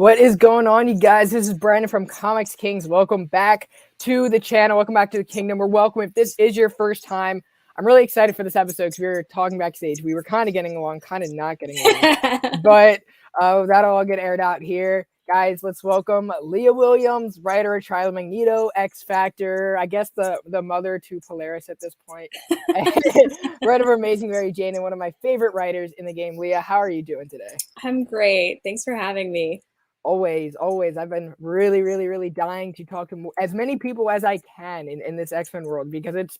What is going on, you guys? This is Brandon from Comics Kings. Welcome back to the channel. Welcome back to the kingdom. We're welcome. If this is your first time, I'm really excited for this episode because we were talking backstage. We were kind of getting along, kind of not getting along. But that'll all get aired out here. Guys, let's welcome Leah Williams, writer of Trial of Magneto, X Factor, I guess the mother to Polaris at this point. Writer of Amazing Mary Jane and one of my favorite writers in the game. Leah, how are you doing today? I'm great. Thanks for having me. Always. I've been really dying to talk to as many people as I can in this X-Men world because it's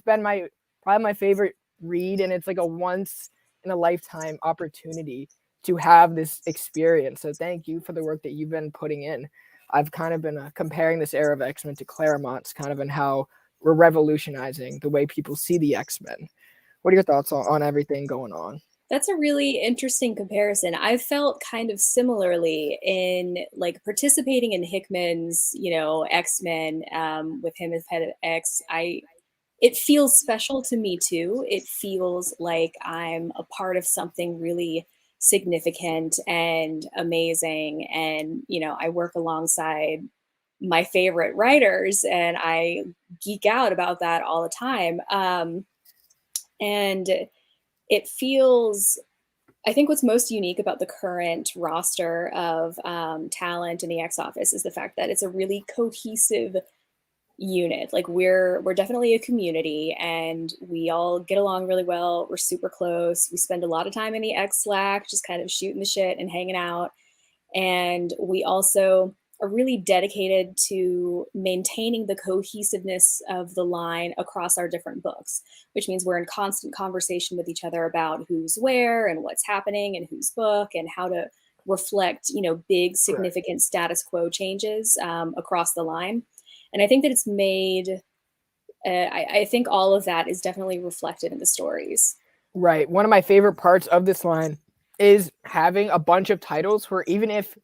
been probably my favorite read, and it's like a once in a lifetime opportunity to have this experience. So thank you for the work that you've been putting in. I've kind of been comparing this era of X-Men to Claremont's kind of and how we're revolutionizing the way people see the X-Men. What are your thoughts on everything going on? That's a really interesting comparison. I felt kind of similarly in like participating in Hickman's, X-Men with him as head of X. It feels special to me too. It feels like I'm a part of something really significant and amazing. And, I work alongside my favorite writers and I geek out about that all the time. And it feels, I think what's most unique about the current roster of talent in the X Office is the fact that it's a really cohesive unit. Like we're definitely a community and we all get along really well. We're super close. We spend a lot of time in the X Slack, just kind of shooting the shit and hanging out. And we also are really dedicated to maintaining the cohesiveness of the line across our different books, which means we're in constant conversation with each other about who's where and what's happening in whose book and how to reflect, big significant status quo changes across the line. And I think that it's made, I think all of that is definitely reflected in the stories. Right. One of my favorite parts of this line is having a bunch of titles where even if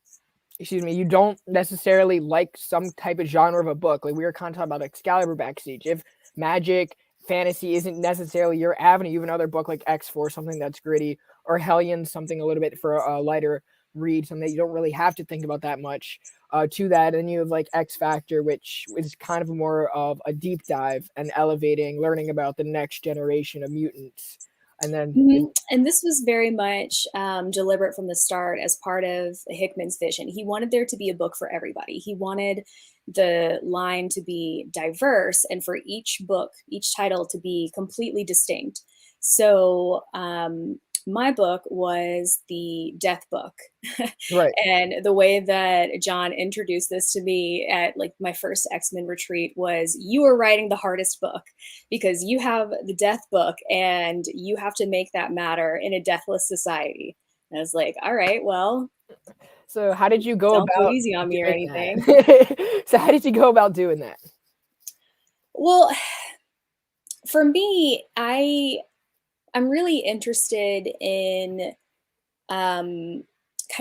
you don't necessarily like some type of genre of a book. Like we were kind of talking about Excalibur backstage. If magic, fantasy isn't necessarily your avenue, you have another book like X-Force, something that's gritty, or Hellion, something a little bit for a lighter read, something that you don't really have to think about that much to that. And you have like X Factor, which is kind of more of a deep dive and elevating, learning about the next generation of mutants. And then, and this was very much deliberate from the start as part of Hickman's vision. He wanted there to be a book for everybody. He wanted the line to be diverse and for each book, each title to be completely distinct. So my book was the Death Book. right. And the way that John introduced this to me at like my first X-Men retreat was, you are writing the hardest book because you have the Death Book and you have to make that matter in a deathless society. And I was like, all right, well. So how did you go about go easy on me or anything? So how did you go about doing that? Well, for me, I'm really interested in kind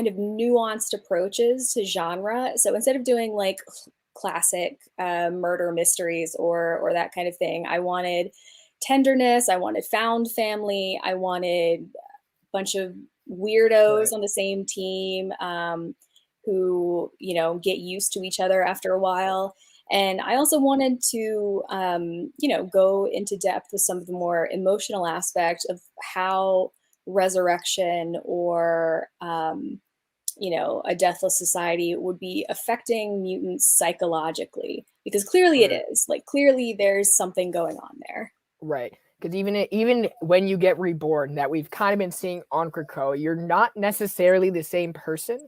of nuanced approaches to genre. So instead of doing like classic murder mysteries or that kind of thing, I wanted tenderness. I wanted found family. I wanted a bunch of weirdos on the same team who, get used to each other after a while. And I also wanted to, go into depth with some of the more emotional aspects of how resurrection or, a deathless society would be affecting mutants psychologically, because clearly it is. Like, clearly there's something going on there. Right. Because even when you get reborn, that we've kind of been seeing on Krakoa, you're not necessarily the same person,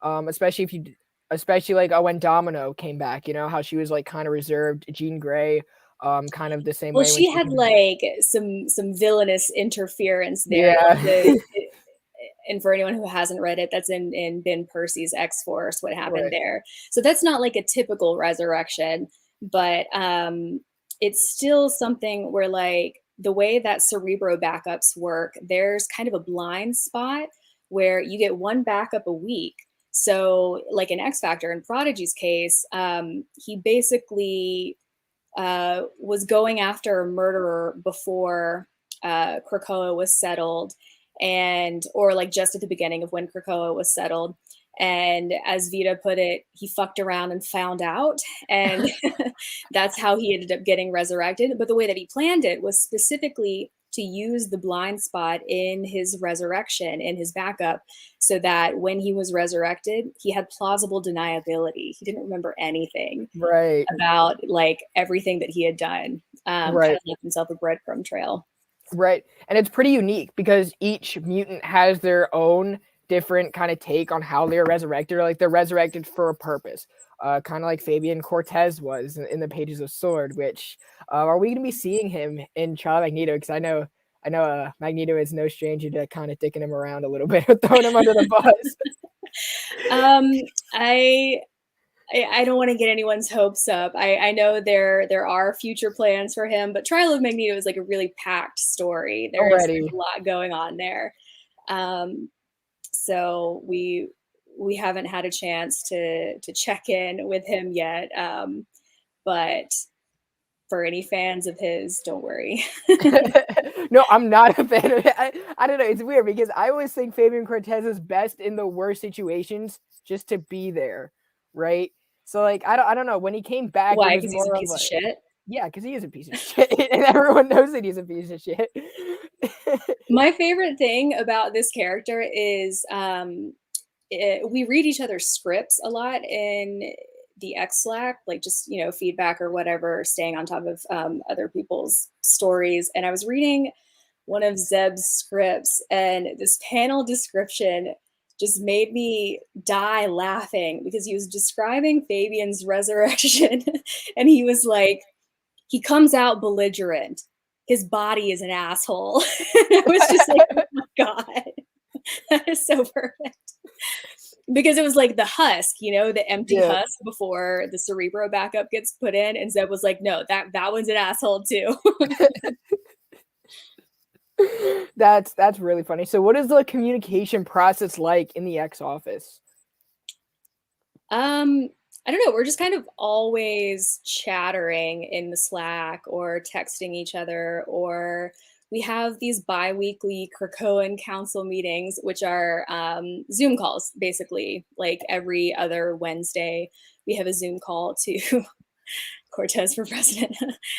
especially like when Domino came back, how she was like kind of reserved. Jean Grey, kind of the same way. Well, she had like some villainous interference there. Yeah. And for anyone who hasn't read it, that's in Ben Percy's X-Force, what happened there. So that's not like a typical resurrection, but it's still something where like the way that Cerebro backups work, there's kind of a blind spot where you get one backup a week. So like in X Factor, in Prodigy's case, he basically was going after a murderer before Krakoa was settled, or like just at the beginning of when Krakoa was settled. And as Vita put it, he fucked around and found out. And that's how he ended up getting resurrected. But the way that he planned it was specifically to use the blind spot in his resurrection, in his backup, so that when he was resurrected, he had plausible deniability. He didn't remember anything Right. about like everything that he had done. Kind Right. of left himself a breadcrumb trail. Right. And it's pretty unique because each mutant has their own different kind of take on how they're resurrected, or like they're resurrected for a purpose. Kind of like Fabian Cortez was in the pages of Sword, which are we going to be seeing him in Child Magneto? Because I know Magneto is no stranger to kind of dicking him around a little bit, throwing him under the bus. I don't want to get anyone's hopes up. I know there are future plans for him, but Trial of Magneto is like a really packed story. There's a lot going on there. So we haven't had a chance to check in with him yet. But for any fans of his, don't worry. No, I'm not a fan of it. I don't know. It's weird because I always think Fabian Cortez is best in the worst situations just to be there, right? So like I don't know. When he came back, why? it was Because he's a more piece of of shit. Yeah, because he is a piece of shit, and everyone knows that he's a piece of shit. My favorite thing about this character is we read each other's scripts a lot in the X Slack, like just, you know, feedback or whatever, staying on top of other people's stories. And I was reading one of Zeb's scripts, and this panel description just made me die laughing because he was describing Fabian's resurrection and he was like, he comes out belligerent. His body is an asshole. I was just like, oh my God, that is so perfect. Because it was like the husk, you know, the empty husk before the Cerebro backup gets put in. And Zeb was like, no, that one's an asshole too. That's really funny. So what is the communication process like in the X office? I don't know. We're just kind of always chattering in the Slack or texting each other, or we have these bi-weekly Krakoan council meetings, which are Zoom calls, basically. Like every other Wednesday, we have a Zoom call to Cortez for president.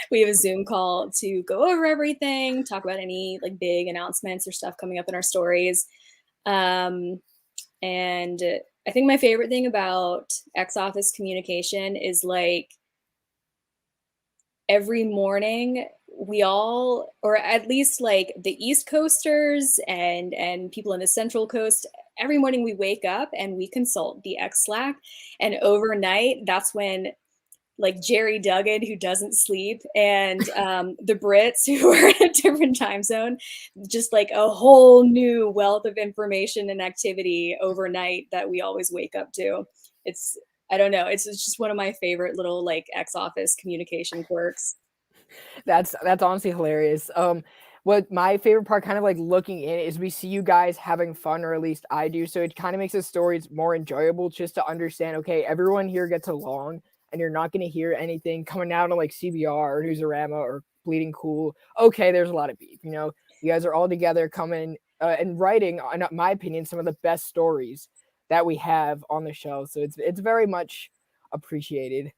We have a Zoom call to go over everything, talk about any like big announcements or stuff coming up in our stories. And I think my favorite thing about X Office communication is like every morning we all, or at least like the East Coasters and people in the Central Coast, every morning we wake up and we consult the X Slack, and overnight that's when like Jerry Duggan, who doesn't sleep, and the Brits who are in a different time zone, just like a whole new wealth of information and activity overnight that we always wake up to. It's, I don't know, it's just one of my favorite little like X Office communication quirks. That's honestly hilarious. What my favorite part, kind of like looking in, is we see you guys having fun, or at least I do. So it kind of makes the stories more enjoyable just to understand, okay, everyone here gets along, and you're not going to hear anything coming out on like CBR or Newsarama or Bleeding Cool. Okay, there's a lot of beef. You know, you guys are all together coming and writing, in my opinion, some of the best stories that we have on the show. So it's very much appreciated.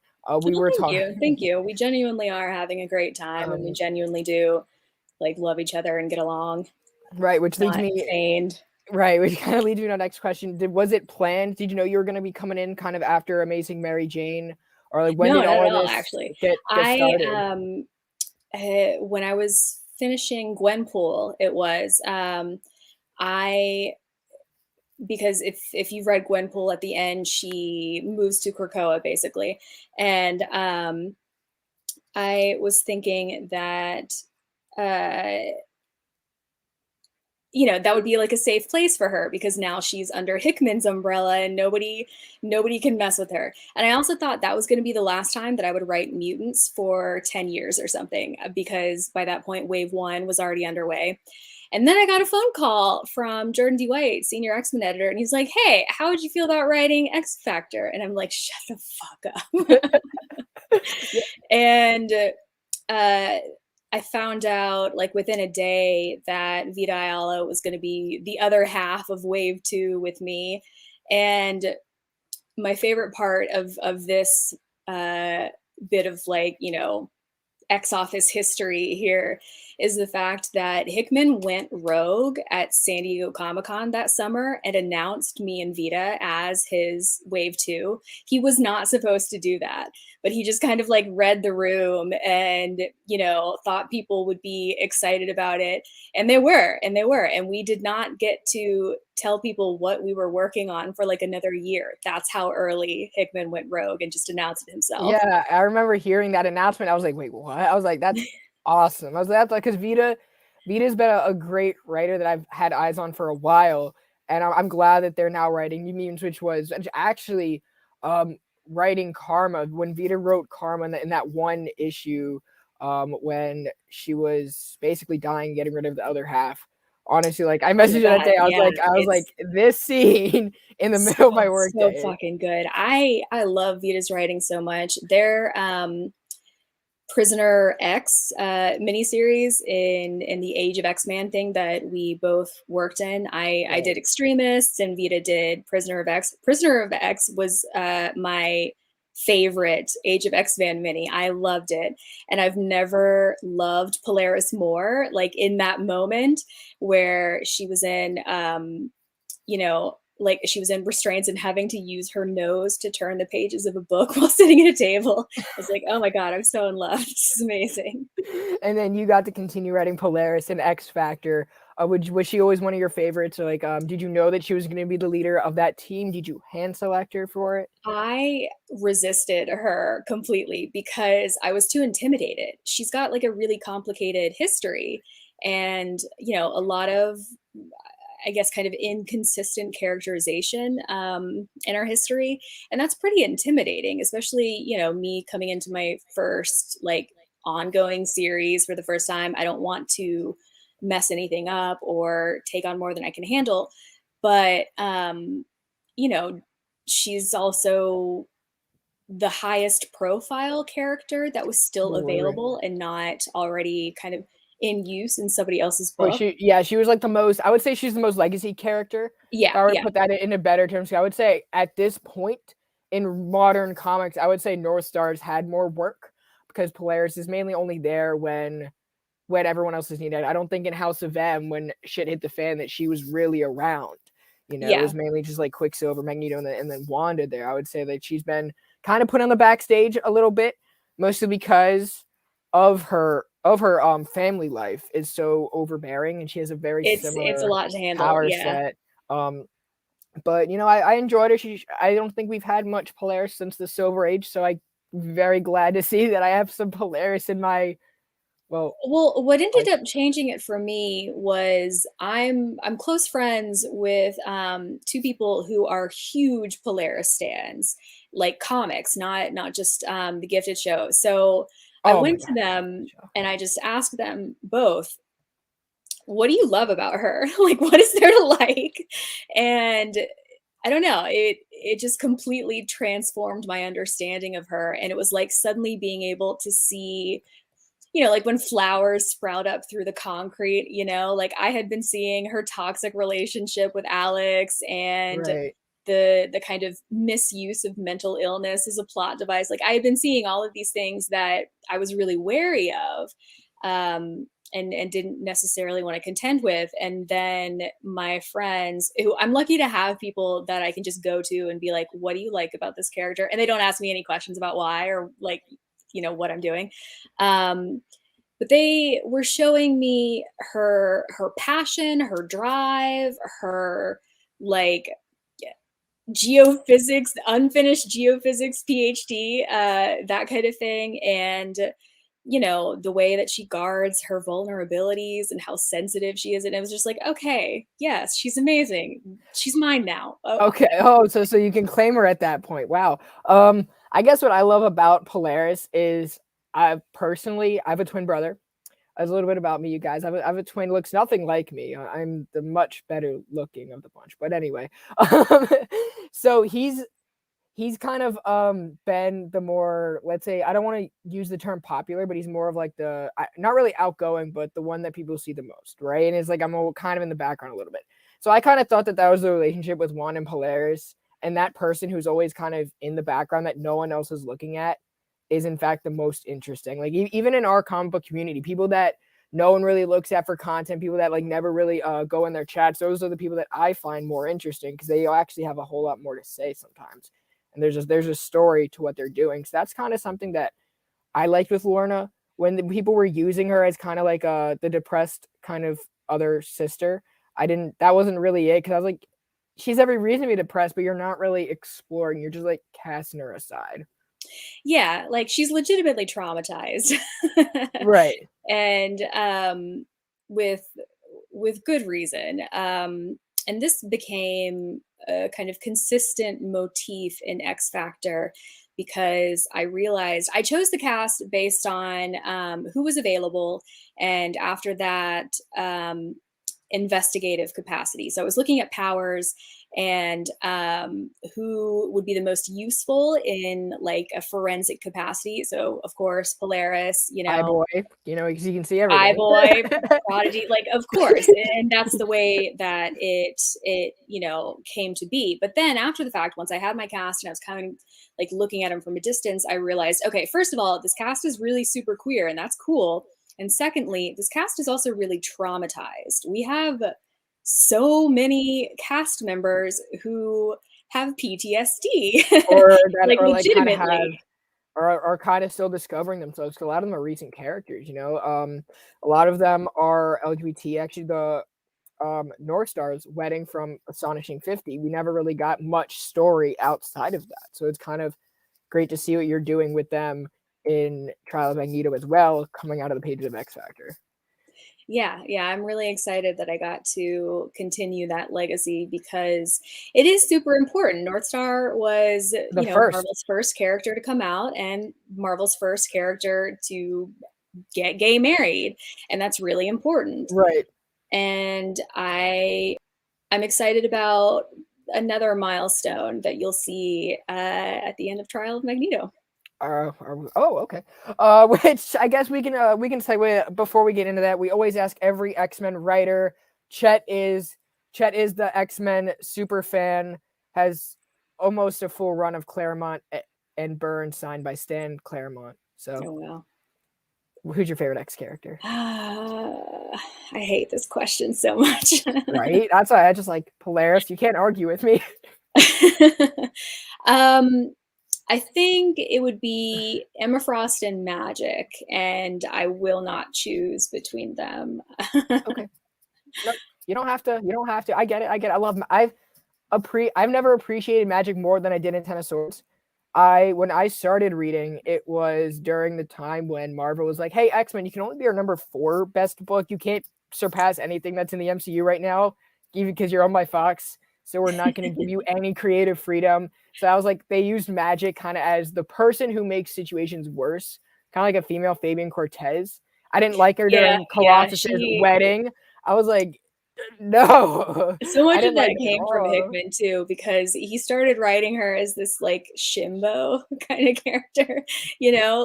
We were talking. Thank you. We genuinely are having a great time, and we genuinely do like love each other and get along. Right, which leads me feigned. Right, which kind of leads me to the next question. Was it planned? Did you know you were going to be coming in kind of after Amazing Mary Jane, or like when did all of this actually get started? When I was finishing Gwenpool, it was because if you've read Gwenpool, at the end she moves to Krakoa basically, and I was thinking that you know, that would be like a safe place for her because now she's under Hickman's umbrella and nobody can mess with her. And I also thought that was going to be the last time that I would write mutants for 10 years or something, because by that point Wave 1 was already underway. And then I got a phone call from Jordan D. White, senior X-Men editor, and he's like, "Hey, how would you feel about writing X Factor?" And I'm like, "Shut the fuck up." And I found out like within a day that Vita Ayala was going to be the other half of Wave 2 with me. And my favorite part of this bit of like, ex-office history here is the fact that Hickman went rogue at San Diego Comic-Con that summer and announced me and Vita as his Wave 2. He was not supposed to do that, but he just kind of like read the room and, thought people would be excited about it. And they were, and we did not get to tell people what we were working on for like another year. That's how early Hickman went rogue and just announced it himself. Yeah, I remember hearing that announcement. I was like, wait, what? I was like, that's awesome. I was like, that's like, because Vita's been a great writer that I've had eyes on for a while, and I'm glad that they're now writing New Mutants, which was actually writing Karma. When Vita wrote Karma in that one issue, when she was basically dying, getting rid of the other half. Honestly, like I messaged her that day. I was like, this scene in the middle of my work so day. fucking good. I love Vita's writing so much. Their Prisoner X miniseries in the Age of X-Man thing that we both worked in. I did Extremists and Vita did Prisoner of X. Prisoner of X was my favorite Age of X-Man mini. I loved it. And I've never loved Polaris more. Like in that moment where she was in like she was in restraints and having to use her nose to turn the pages of a book while sitting at a table. I was like, oh my God, I'm so in love. This is amazing. And then you got to continue writing Polaris and X Factor. Was she always one of your favorites? Or like, did you know that she was going to be the leader of that team? Did you hand select her for it? I resisted her completely because I was too intimidated. She's got like a really complicated history and, a lot of, I guess, kind of inconsistent characterization in our history. And that's pretty intimidating, especially, me coming into my first like ongoing series for the first time. I don't want to mess anything up or take on more than I can handle. But, she's also the highest profile character that was still available and not already kind of in use in somebody else's book. She was like the most, I would say she's the most legacy character. Yeah. If I were to put that in a better terms, I would say at this point in modern comics, I would say North Star's had more work because Polaris is mainly only there when everyone else is needed. I don't think in House of M, when shit hit the fan, that she was really around. It was mainly just like Quicksilver, Magneto, and then Wanda there. I would say that she's been kind of put on the backstage a little bit, mostly because of her family life is so overbearing, and she has a very similar it's a lot to handle, power set. But I enjoyed her. I don't think we've had much Polaris since the Silver Age, so I'm very glad to see that I have some Polaris in my. Well, what ended up changing it for me was I'm close friends with two people who are huge Polaris stans, like comics, not just the Gifted show. So I went to them and I just asked them both, what do you love about her? Like, what is there to like? And I don't know, it just completely transformed my understanding of her. And it was like suddenly being able to see, like when flowers sprout up through the concrete, like I had been seeing her toxic relationship with Alex and the kind of misuse of mental illness as a plot device. Like I had been seeing all of these things that I was really wary of and didn't necessarily want to contend with. And then my friends, who I'm lucky to have people that I can just go to and be like, what do you like about this character? And they don't ask me any questions about why or like, what I'm doing. But they were showing me her passion, her drive, her like geophysics, unfinished geophysics PhD, that kind of thing. And, the way that she guards her vulnerabilities and how sensitive she is. And it was just like, okay, yes, she's amazing. She's mine now. Oh. Okay. Oh, so you can claim her at that point. Wow. I guess what I love about Polaris is I have a twin brother. As a little bit about me, you guys. I have a twin, looks nothing like me. I'm the much better looking of the bunch. But anyway, so he's kind of been the more, let's say, I don't want to use the term popular, but he's more of like not really outgoing, but the one that people see the most, right? And it's like I'm kind of in the background a little bit. So I kind of thought that was the relationship with Juan and Polaris, and that person who's always kind of in the background that no one else is looking at is in fact the most interesting. Like even in our comic book community, people that no one really looks at for content, people that like never really go in their chats, those are the people that I find more interesting because they actually have a whole lot more to say sometimes. And there's a story to what they're doing. So that's kind of something that I liked with Lorna when the people were using her as kind of like the depressed kind of other sister. That wasn't really it because I was like, she's every reason to be depressed, but you're not really exploring. You're just like casting her aside. Yeah, like she's legitimately traumatized. Right. And with good reason. And this became a kind of consistent motif in X Factor because I realized I chose the cast based on who was available, and after that, investigative capacity. So I was looking at powers and who would be the most useful in like a forensic capacity. So of course, Polaris, Eye boy, because you can see everything. Eye boy, Prodigy, like of course, and that's the way that it came to be. But then after the fact, once I had my cast and I was kind of like looking at them from a distance, I realized, okay, first of all, this cast is really super queer, and that's cool. And secondly, this cast is also really traumatized. We have so many cast members who have PTSD, or that like or like kind of legitimately. have are kind of still discovering themselves. 'Cause a lot of them are recent characters. A lot of them are LGBT. Actually, the North Star's wedding from Astonishing 50, we never really got much story outside of that. So it's kind of great to see what you're doing with them in Trial of Magneto as well, coming out of the pages of X Factor. Yeah, I'm really excited that I got to continue that legacy because it is super important. North Star was, The first, Marvel's first character to come out and Marvel's first character to get gay married, and that's really important. right? And I'm excited about another milestone that you'll see at the end of Trial of Magneto. Oh, okay. Which I guess we can segue before we get into that. We always ask every X-Men writer. Chet is the X-Men super fan. Has almost a full run of Claremont and Byrne signed by Stan Claremont. So, Oh wow. who's your favorite X character? I hate this question so much. Right. That's why I just like Polaris. You can't argue with me. um, I think it would be Emma Frost and Magic, and I will not choose between them. Okay. No, you don't have to. You don't have to. I get it. I love. I've never appreciated Magic more than I did in Ten of Swords. When I started reading, it was during the time when Marvel was like, "Hey, X-Men, you can only be our number 4 best book. You can't surpass anything that's in the MCU right now, even because you're owned by Fox. So we're not going to give you any creative freedom." So I was like, they used Magic kind of as the person who makes situations worse, kind of like a female Fabian Cortez. I didn't like her Yeah, during Colossus's she. wedding. I was like, no, So I much of didn't that like it at came from all. Hickman too, because he started writing her as this like shimbo kind of character,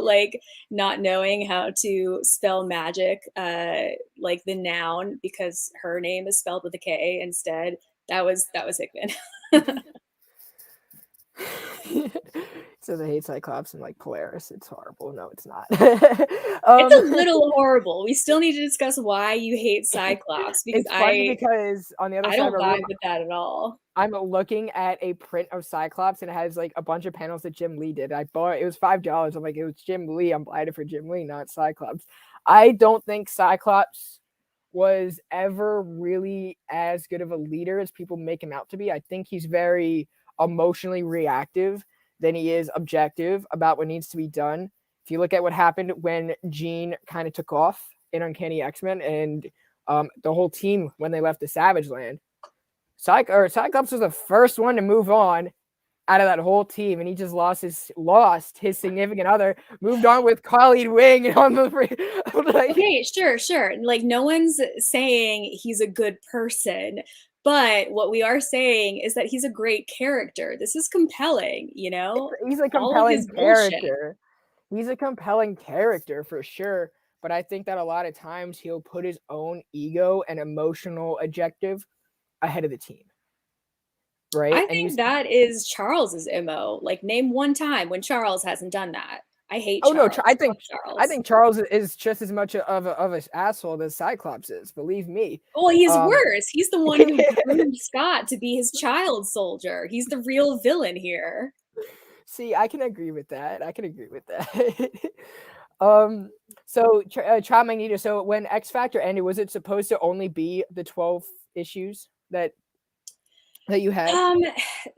like not knowing how to spell magic, like the noun, because her name is spelled with a K instead. That was Hickman. So they hate Cyclops and like Polaris. It's horrible. No, it's not. It's a little horrible. We still need to discuss why you hate Cyclops, because it's funny I because on the other I side of don't the room, vibe with that at all. I'm looking at a print of Cyclops and it has like a bunch of panels that Jim Lee did. I bought it was $5. I'm like, it was Jim Lee. I'm buying it for Jim Lee, not Cyclops. I don't think Cyclops was ever really as good of a leader as people make him out to be. I think he's very emotionally reactive than he is objective about what needs to be done. If you look at what happened when Jean kind of took off in Uncanny X-Men and the whole team when they left the Savage Land, Cyclops was the first one to move on out of that whole team, and he just lost his significant other, moved on with Colleen Wing, and on the like, Okay, sure. Like no one's saying he's a good person, but what we are saying is that he's a great character. This is compelling, he's a all of compelling his bullshit. character. He's a compelling character for sure, but I think that a lot of times he'll put his own ego and emotional objective ahead of the team, right? I And think that is Charles's MO. Like, name one time when Charles hasn't done that. I hate oh no, Charles. I Fuck think Charles. Charles is just as much of an asshole as Cyclops is. Believe me. Well, he's Um, worse. He's the one who groomed Scott to be his child soldier. He's the real villain here. See, I can agree with that. I can agree with that. um, so Trial Magneto. So when X Factor ended, was it supposed to only be the 12 issues that you had? Um,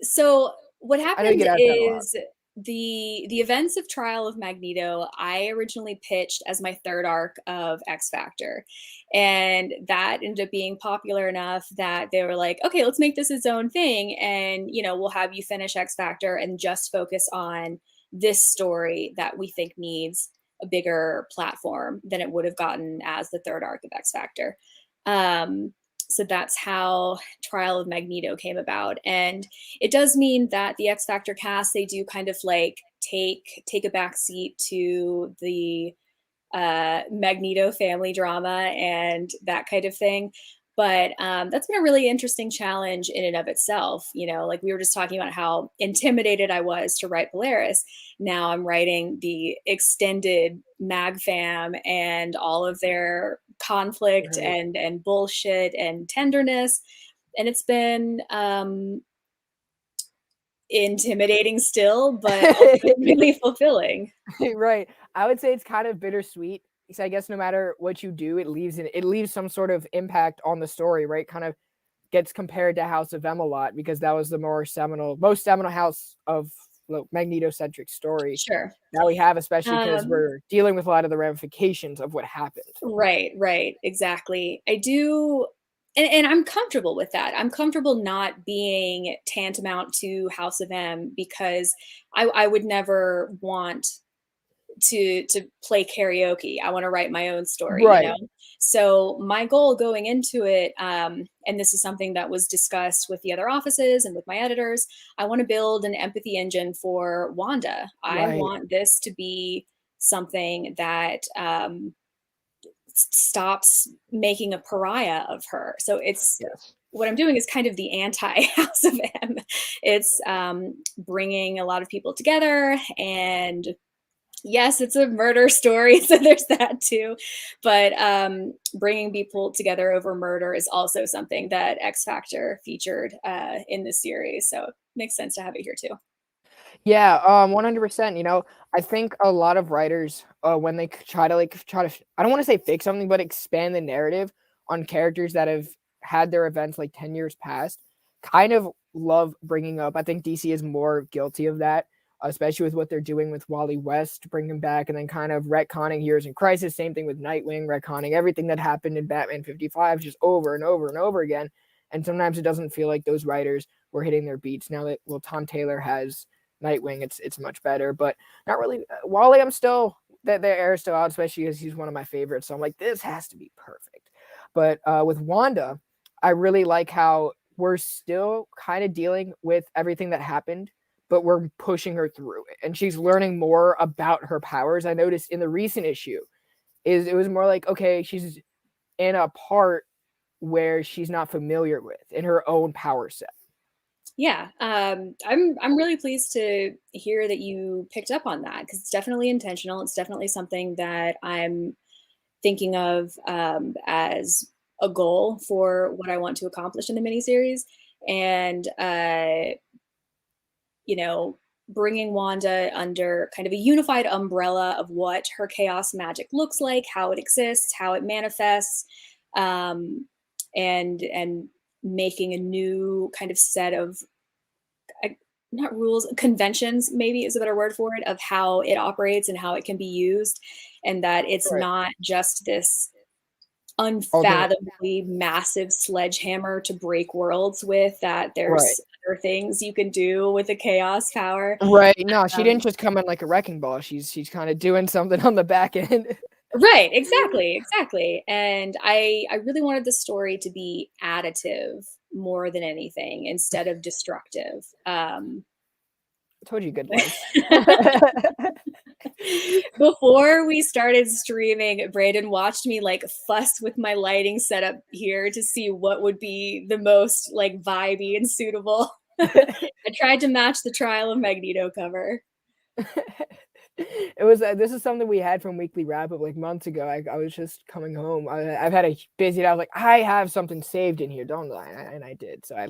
so what I know you happened get asked that a lot. is the events of Trial of Magneto, I originally pitched as my third arc of X Factor. And that ended up being popular enough that they were like, okay, let's make this its own thing. And, we'll have you finish X Factor and just focus on this story that we think needs a bigger platform than it would have gotten as the third arc of X Factor. Um, so that's how Trial of Magneto came about. And it does mean that the X Factor cast, they do kind of like take a back seat to the Magneto family drama and that kind of thing. But that's been a really interesting challenge in and of itself. Like we were just talking about how intimidated I was to write Polaris. Now I'm writing the extended Mag fam and all of their conflict Right. and bullshit and tenderness. And it's been intimidating still, but also really fulfilling. Right. I would say it's kind of bittersweet. So I guess no matter what you do, it leaves some sort of impact on the story, right? Kind of gets compared to House of M a lot because that was the most seminal House of Magneto-centric story Sure. that we have, especially because Um, we're dealing with a lot of the ramifications of what happened. right, exactly. I do, and I'm comfortable with that. I'm comfortable not being tantamount to House of M because I would never want to play karaoke. I want to write my own story. Right. So my goal going into it, and this is something that was discussed with the other offices and with my editors, I want to build an empathy engine for Wanda. I Right. want this to be something that stops making a pariah of her. So it's Yes. what I'm doing is kind of the anti House of M. It's bringing a lot of people together, and yes, it's a murder story, so there's that too. But bringing people together over murder is also something that X Factor featured in this series, so it makes sense to have it here too. Yeah, 100%. I think a lot of writers, when they I don't want to say fix something, but expand the narrative on characters that have had their events like 10 years past, kind of love bringing up. I think DC is more guilty of that, especially with what they're doing with Wally West, bringing him back and then kind of retconning Heroes in Crisis. Same thing with Nightwing, retconning everything that happened in Batman 55 just over and over and over again. And sometimes it doesn't feel like those writers were hitting their beats. Now that Tom Taylor has Nightwing, it's much better, but not really. Wally, I'm still that the air is still out, especially because he's one of my favorites. So I'm like, this has to be perfect. But with Wanda, I really like how we're still kind of dealing with everything that happened, but we're pushing her through it, and she's learning more about her powers. I noticed in the recent issue, it was more like, okay, she's in a part where she's not familiar with in her own power set. Yeah, I'm really pleased to hear that you picked up on that because it's definitely intentional. It's definitely something that I'm thinking of as a goal for what I want to accomplish in the miniseries, and you know, bringing Wanda under kind of a unified umbrella of what her chaos magic looks like, how it exists, how it manifests, um, and making a new kind of set of not rules, conventions maybe is a better word for it, of how it operates and how it can be used, and that it's Right. not just this Alternate. unfathomably massive sledgehammer to break worlds with, that Right. there's other things you can do with the chaos power. Right. No, she Um, didn't just come in like a wrecking ball. She's kind of doing something on the back end. right, exactly. And I really wanted the story to be additive more than anything instead of destructive. I told you good advice. Before we started streaming, Brandon watched me like fuss with my lighting setup here to see what would be the most like vibey and suitable. I tried to match the Trial of Magneto cover. It was this is something we had from Weekly Wrap Up like months ago. I was just coming home. I've had a busy day. I was like, I have something saved in here, don't I? And I did. So I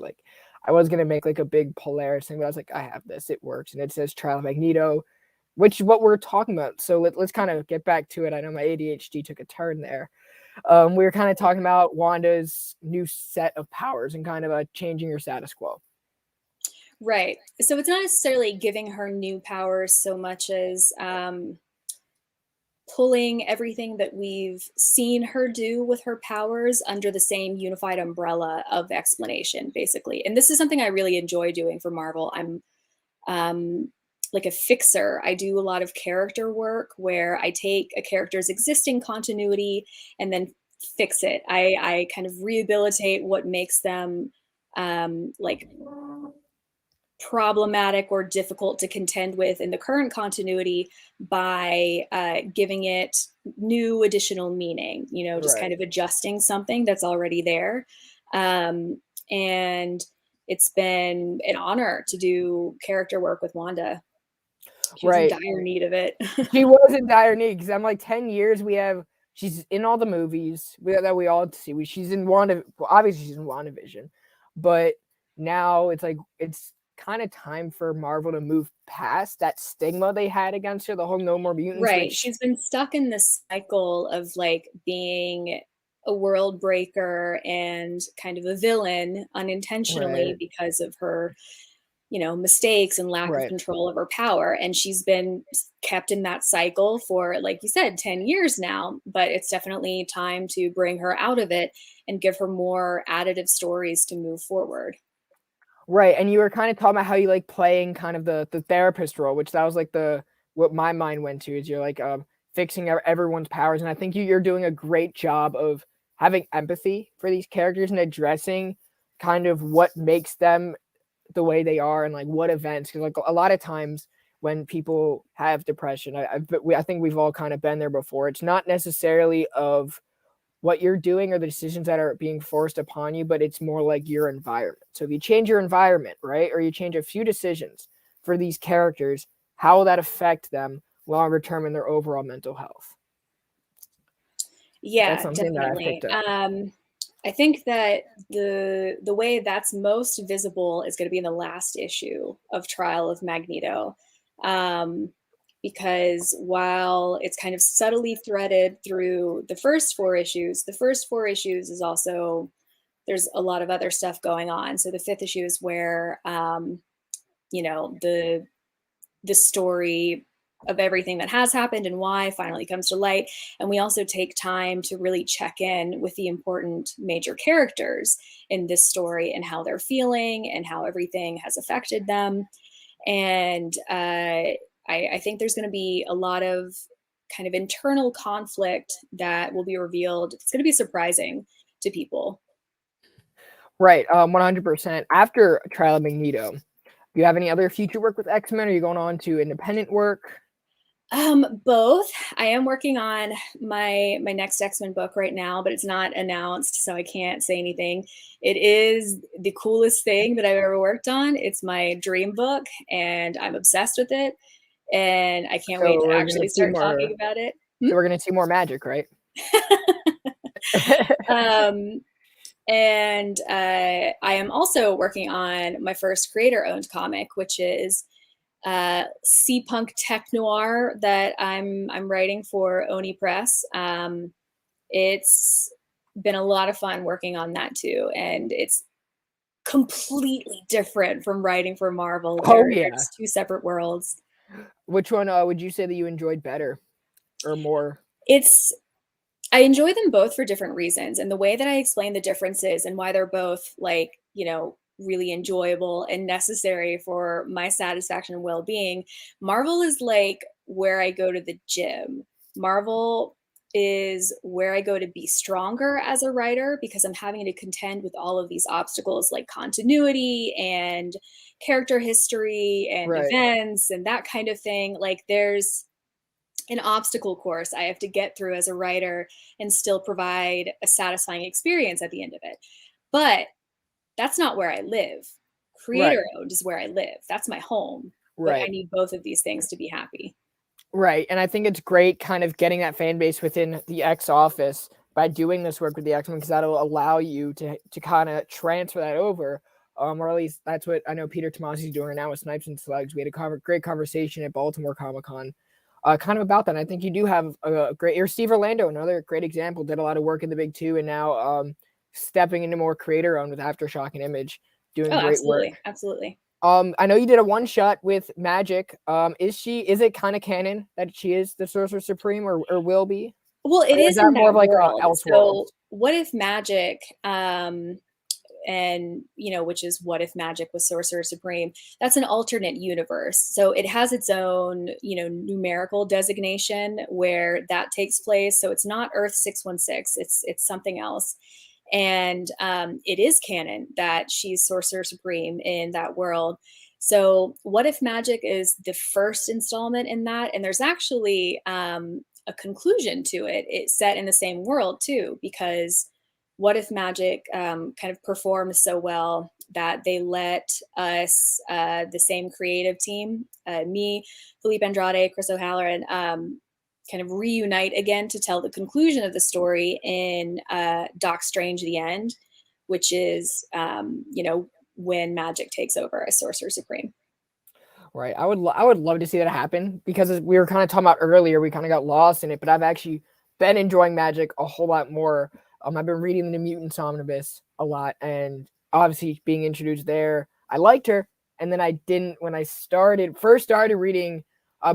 was gonna make like a big Polaris thing, but I was like, I have this. It works, and it says Trial of Magneto, which is what we're talking about. So let's kind of get back to it. I know my ADHD took a turn there. We were kind of talking about Wanda's new set of powers and kind of changing her status quo. Right. So it's not necessarily giving her new powers so much as pulling everything that we've seen her do with her powers under the same unified umbrella of explanation, basically. And this is something I really enjoy doing for Marvel. I'm like a fixer. I do a lot of character work where I take a character's existing continuity and then fix it. I kind of rehabilitate what makes them like problematic or difficult to contend with in the current continuity by giving it new additional meaning, just Right. kind of adjusting something that's already there. And it's been an honor to do character work with Wanda. She was in Right. dire need of it. She was in dire need because I'm like 10 years. She's in all the movies that we all see. She's in obviously she's in WandaVision, but now it's like it's kind of time for Marvel to move past that stigma they had against her, the whole no more mutants. Right. She's been stuck in this cycle of like being a world breaker and kind of a villain unintentionally because of her, mistakes and lack of control of her power. And she's been kept in that cycle for, like you said, 10 years now, but it's definitely time to bring her out of it and give her more additive stories to move forward. Right. And you were kind of talking about how you like playing kind of the therapist role, which that was like what my mind went to is you're like fixing everyone's powers. And I think you're doing a great job of having empathy for these characters and addressing kind of what makes them the way they are and like what events. Because like a lot of times when people have depression, I think we've all kind of been there before. It's not necessarily of what you're doing or the decisions that are being forced upon you, but it's more like your environment. So if you change your environment, right, or you change a few decisions for these characters, how will that affect them longer term in their overall mental health? Yeah, definitely. I think that the way that's most visible is going to be in the last issue of Trial of Magneto. Because while it's kind of subtly threaded through the first four issues is also, there's a lot of other stuff going on. So the fifth issue is where, the story of everything that has happened and why finally comes to light. And we also take time to really check in with the important major characters in this story and how they're feeling and how everything has affected them. And, I think there's going to be a lot of kind of internal conflict that will be revealed. It's going to be surprising to people. Right. 100%. After Trial of Magneto, do you have any other future work with X-Men? Are you going on to independent work? Both. I am working on my next X-Men book right now, but it's not announced, so I can't say anything. It is the coolest thing that I've ever worked on. It's my dream book, and I'm obsessed with it. And I can't wait to actually start talking about it. So we're going to see more magic, right? And I am also working on my first creator-owned comic, which is C-punk tech noir that I'm writing for Oni Press. It's been a lot of fun working on that too, and it's completely different from writing for Marvel. They're just two separate worlds. Which one would you say that you enjoyed better or more? I enjoy them both for different reasons, and the way that I explain the differences and why they're both like, really enjoyable and necessary for my satisfaction and well-being. Marvel is like where I go to the gym. Marvel is where I go to be stronger as a writer because I'm having to contend with all of these obstacles like continuity and character history and events and that kind of thing. Like there's an obstacle course I have to get through as a writer and still provide a satisfying experience at the end of it. But that's not where I live. Right. Creator owned is where I live. That's my home. But I Right. need both of these things to be happy. Right. And I think it's great kind of getting that fan base within the X office by doing this work with the X-Men, because that'll allow you to kind of transfer that over. Or at least that's what I know Peter Tomasi's doing right now with Snipes and Slugs. We had a great conversation at Baltimore Comic Con kind of about that. And I think you do have a great, or Steve Orlando, another great example, did a lot of work in the Big Two, and now stepping into more creator owned with Aftershock and Image, doing Oh, great work. absolutely. Absolutely. I know you did a one shot with Magic. Is it kind of canon that she is the Sorcerer Supreme, or will be? Well, it Or is that in more that of like a world. Elseworlds? So what if Magic, and which is what if Magic was Sorcerer Supreme? That's an alternate universe. So it has its own, numerical designation where that takes place. So it's not Earth 616. It's something else. And it is canon that she's Sorcerer Supreme in that world. So what if Magic is the first installment in that? And there's actually a conclusion to it. It's set in the same world too, because what if Magic kind of performs so well that they let us, the same creative team, me, Felipe Andrade, Chris O'Halloran, kind of reunite again to tell the conclusion of the story in Doc Strange: The End, which is, when Magic takes over as Sorcerer Supreme. Right. I would love to see that happen, because as we were kind of talking about earlier, we kind of got lost in it, but I've actually been enjoying Magic a whole lot more. I've been reading the Mutant Omnibus a lot, and obviously being introduced there, I liked her. And then I didn't when I first started reading,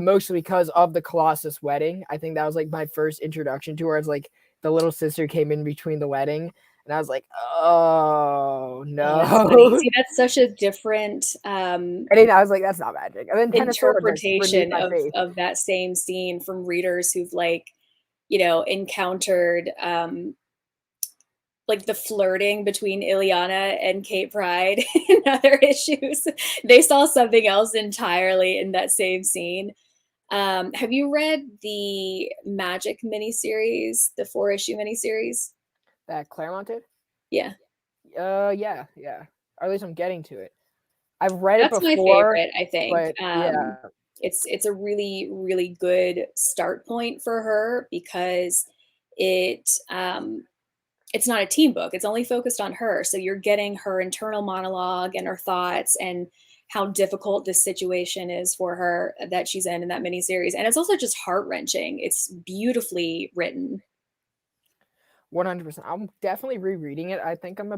mostly because of the Colossus wedding. I think that was like my first introduction to her, as like the little sister came in between the wedding, and I was like, oh Oh, that's funny. no. See, that's such a different And then I was like, that's not Magic. And then Ten of Swords like renewed interpretation my faith. of that same scene from readers who've encountered like the flirting between Ileana and Kate Pride in other issues. They saw something else entirely in that same scene. Have you read the Magic miniseries, the 4-issue miniseries? That Claremont did? Yeah. Yeah. Or at least I'm getting to it. I've read it That's my before, favorite, I think. but yeah. It's a really, really good start point for her, because it's not a team book. It's only focused on her. So you're getting her internal monologue and her thoughts and how difficult this situation is for her that she's in that miniseries. And it's also just heart-wrenching. It's beautifully written. 100%. I'm definitely rereading it. I think I'm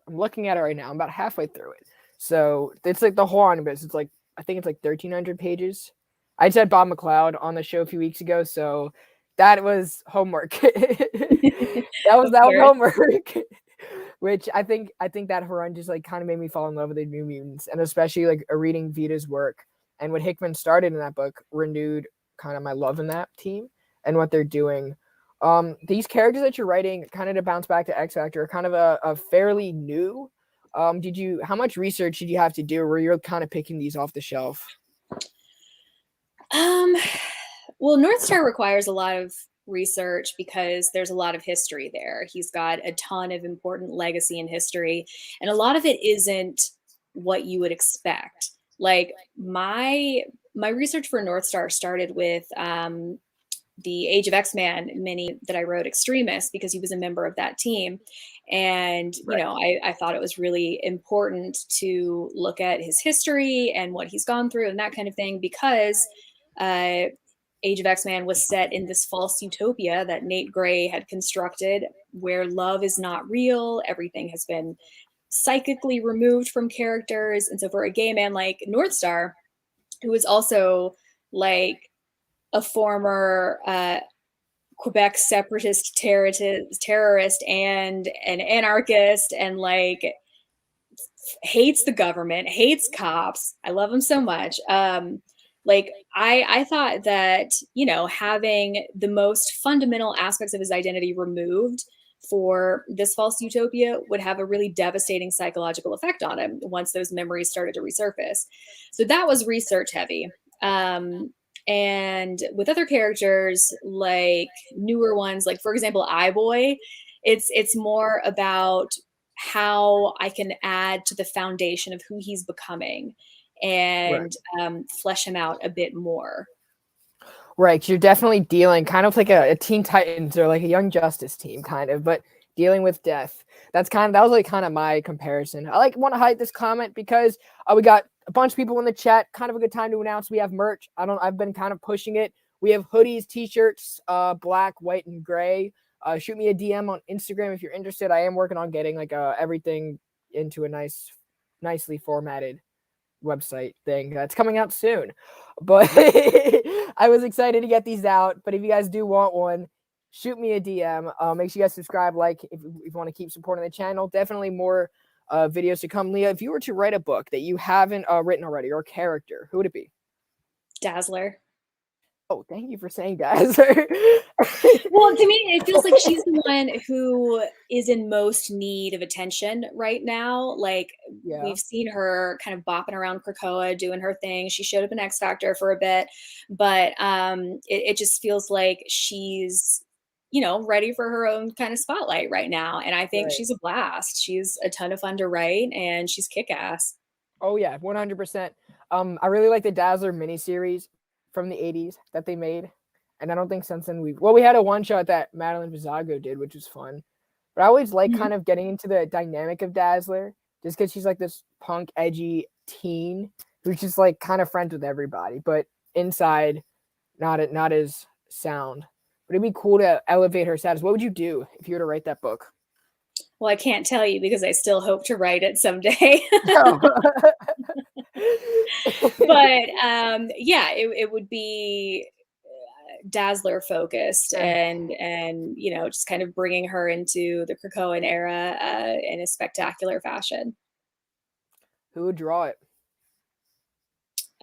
looking at it right now. I'm about halfway through it. So it's like the whole omnibus. I think it's like 1,300 pages. I just had Bob McLeod on the show a few weeks ago, so that was homework. that was homework. Which I think that her run just like kind of made me fall in love with the New Mutants, and especially like reading Vita's work and what Hickman started in that book renewed kind of my love in that team and what they're doing. These characters that you're writing, kind of to bounce back to X Factor, are kind of a fairly new. How much research did you have to do where you're kind of picking these off the shelf? Well, North Star requires a lot of research because there's a lot of history there. He's got a ton of important legacy and history, and a lot of it isn't what you would expect. Like my research for North Star started with the Age of X-Man mini that I wrote, Extremist, because he was a member of that team. And, I thought it was really important to look at his history and what he's gone through and that kind of thing, because Age of X-Man was set in this false utopia that Nate Gray had constructed, where love is not real. Everything has been psychically removed from characters. And so for a gay man like North Star, who is also like a former Quebec separatist terrorist and an anarchist, and like hates the government, hates cops. I love him so much. I thought that, having the most fundamental aspects of his identity removed for this false utopia would have a really devastating psychological effect on him once those memories started to resurface. So that was research heavy. And with other characters, like newer ones, like for example, iBoy, it's more about how I can add to the foundation of who he's becoming Right. and flesh him out a bit more. Right. You're definitely dealing kind of like a Teen Titans or like a Young Justice team kind of, but dealing with death. That was like kind of my comparison. I like want to highlight this comment because we got a bunch of people in the chat. Kind of a good time to announce we have merch. I've been kind of pushing it. We have hoodies, t-shirts, black, white, and gray. Shoot me a DM on Instagram if you're interested. I am working on getting like everything into a nicely formatted website thing that's coming out soon. But I was excited to get these out. But if you guys do want one, shoot me a DM. Make sure you guys subscribe, like if you want to keep supporting the channel. Definitely more videos to come. Leah, if you were to write a book that you haven't written already or a character, who would it be? Dazzler. Oh, thank you for saying that. Well, to me, it feels like she's the one who is in most need of attention right now. Like Yeah. we've seen her kind of bopping around Krakoa, doing her thing. She showed up in X Factor for a bit, but it just feels like she's, ready for her own kind of spotlight right now. And I think Right. she's a blast. She's a ton of fun to write, and she's kick-ass. Oh yeah, 100%. I really like the Dazzler miniseries from the 80s that they made. And I don't think since then we had a one shot that Madeline Vizago did, which was fun. But I always like kind of getting into the dynamic of Dazzler just because she's like this punk, edgy teen who's just like kind of friends with everybody, but inside not as sound. But it'd be cool to elevate her status. What would you do if you were to write that book? Well, I can't tell you because I still hope to write it someday. But yeah, it would be Dazzler focused and just kind of bringing her into the Krakoan era in a spectacular fashion. Who would draw it?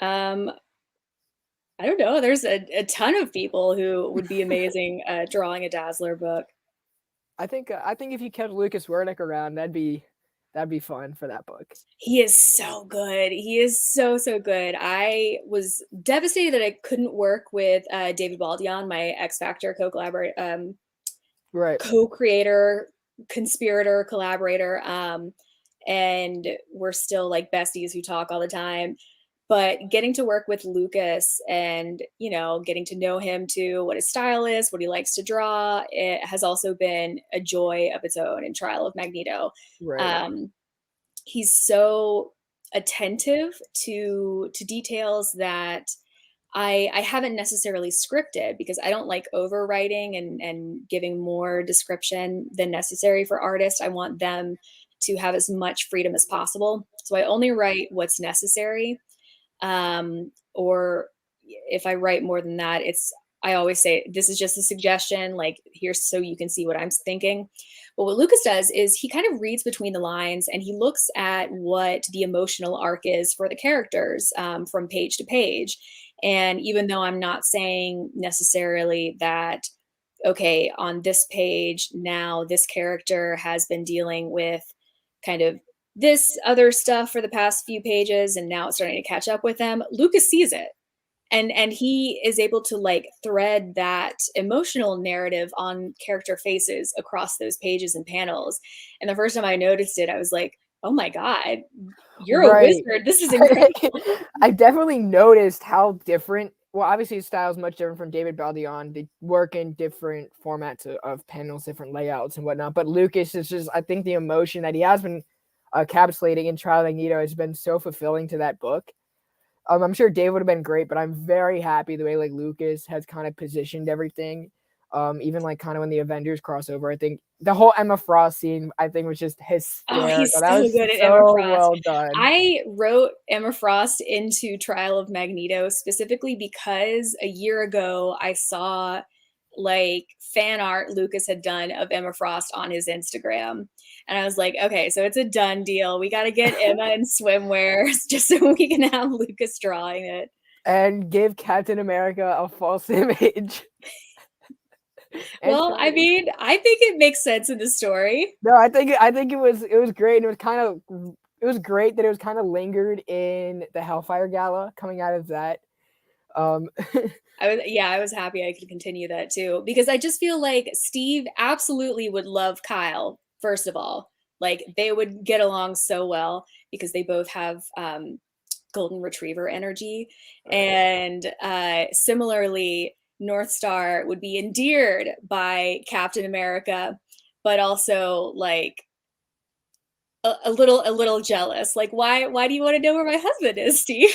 I don't know. There's a ton of people who would be amazing drawing a Dazzler book. I think if you kept Lucas Wernick around, that'd be fun for that book. He is so good. He is so good. I was devastated that I couldn't work with David Baldion, my X Factor co-collaborator, Right. co-creator, conspirator, collaborator. And we're still like besties who talk all the time. But getting to work with Lucas and, getting to know him too, what his style is, what he likes to draw, it has also been a joy of its own in Trial of Magneto. Right. He's so attentive to details that I haven't necessarily scripted because I don't like overwriting and giving more description than necessary for artists. I want them to have as much freedom as possible. So I only write what's necessary. Or if I write more than that, I always say, this is just a suggestion, like here's so you can see what I'm thinking. But what Lucas does is he kind of reads between the lines and he looks at what the emotional arc is for the characters from page to page. And even though I'm not saying necessarily that, okay, on this page, now this character has been dealing with kind of this other stuff for the past few pages and now it's starting to catch up with them, Lucas sees it. And he is able to like thread that emotional narrative on character faces across those pages and panels. And the first time I noticed it, I was like, oh my God, you're a wizard. This is incredible. I definitely noticed how different. Well, obviously his style is much different from David Baldion. They work in different formats of panels, different layouts and whatnot. But Lucas is just, I think the emotion that he has been encapsulating in Trial of Magneto has been so fulfilling to that book. I'm sure Dave would have been great, but I'm very happy the way like Lucas has kind of positioned everything. Even like kind of when the Avengers crossover, I think the whole Emma Frost scene, I think was just hysterical. Oh, he's that so was good at so Emma Frost. Well done. I wrote Emma Frost into Trial of Magneto specifically because a year ago I saw like fan art Lucas had done of Emma Frost on his Instagram. And I was like, okay, so it's a done deal. We got to get Emma in swimwear just so we can have Lucas drawing it. And give Captain America a false image. Well, I mean, I think it makes sense in the story. No, I think it was great. And it was great that it was kind of lingered in the Hellfire Gala coming out of that. Um, I was happy I could continue that too, because I just feel like Steve absolutely would love Kyle, first of all. Like they would get along so well because they both have golden retriever energy. Right. And similarly, North Star would be endeared by Captain America, but also like a little jealous. Like, why do you want to know where my husband is, Steve?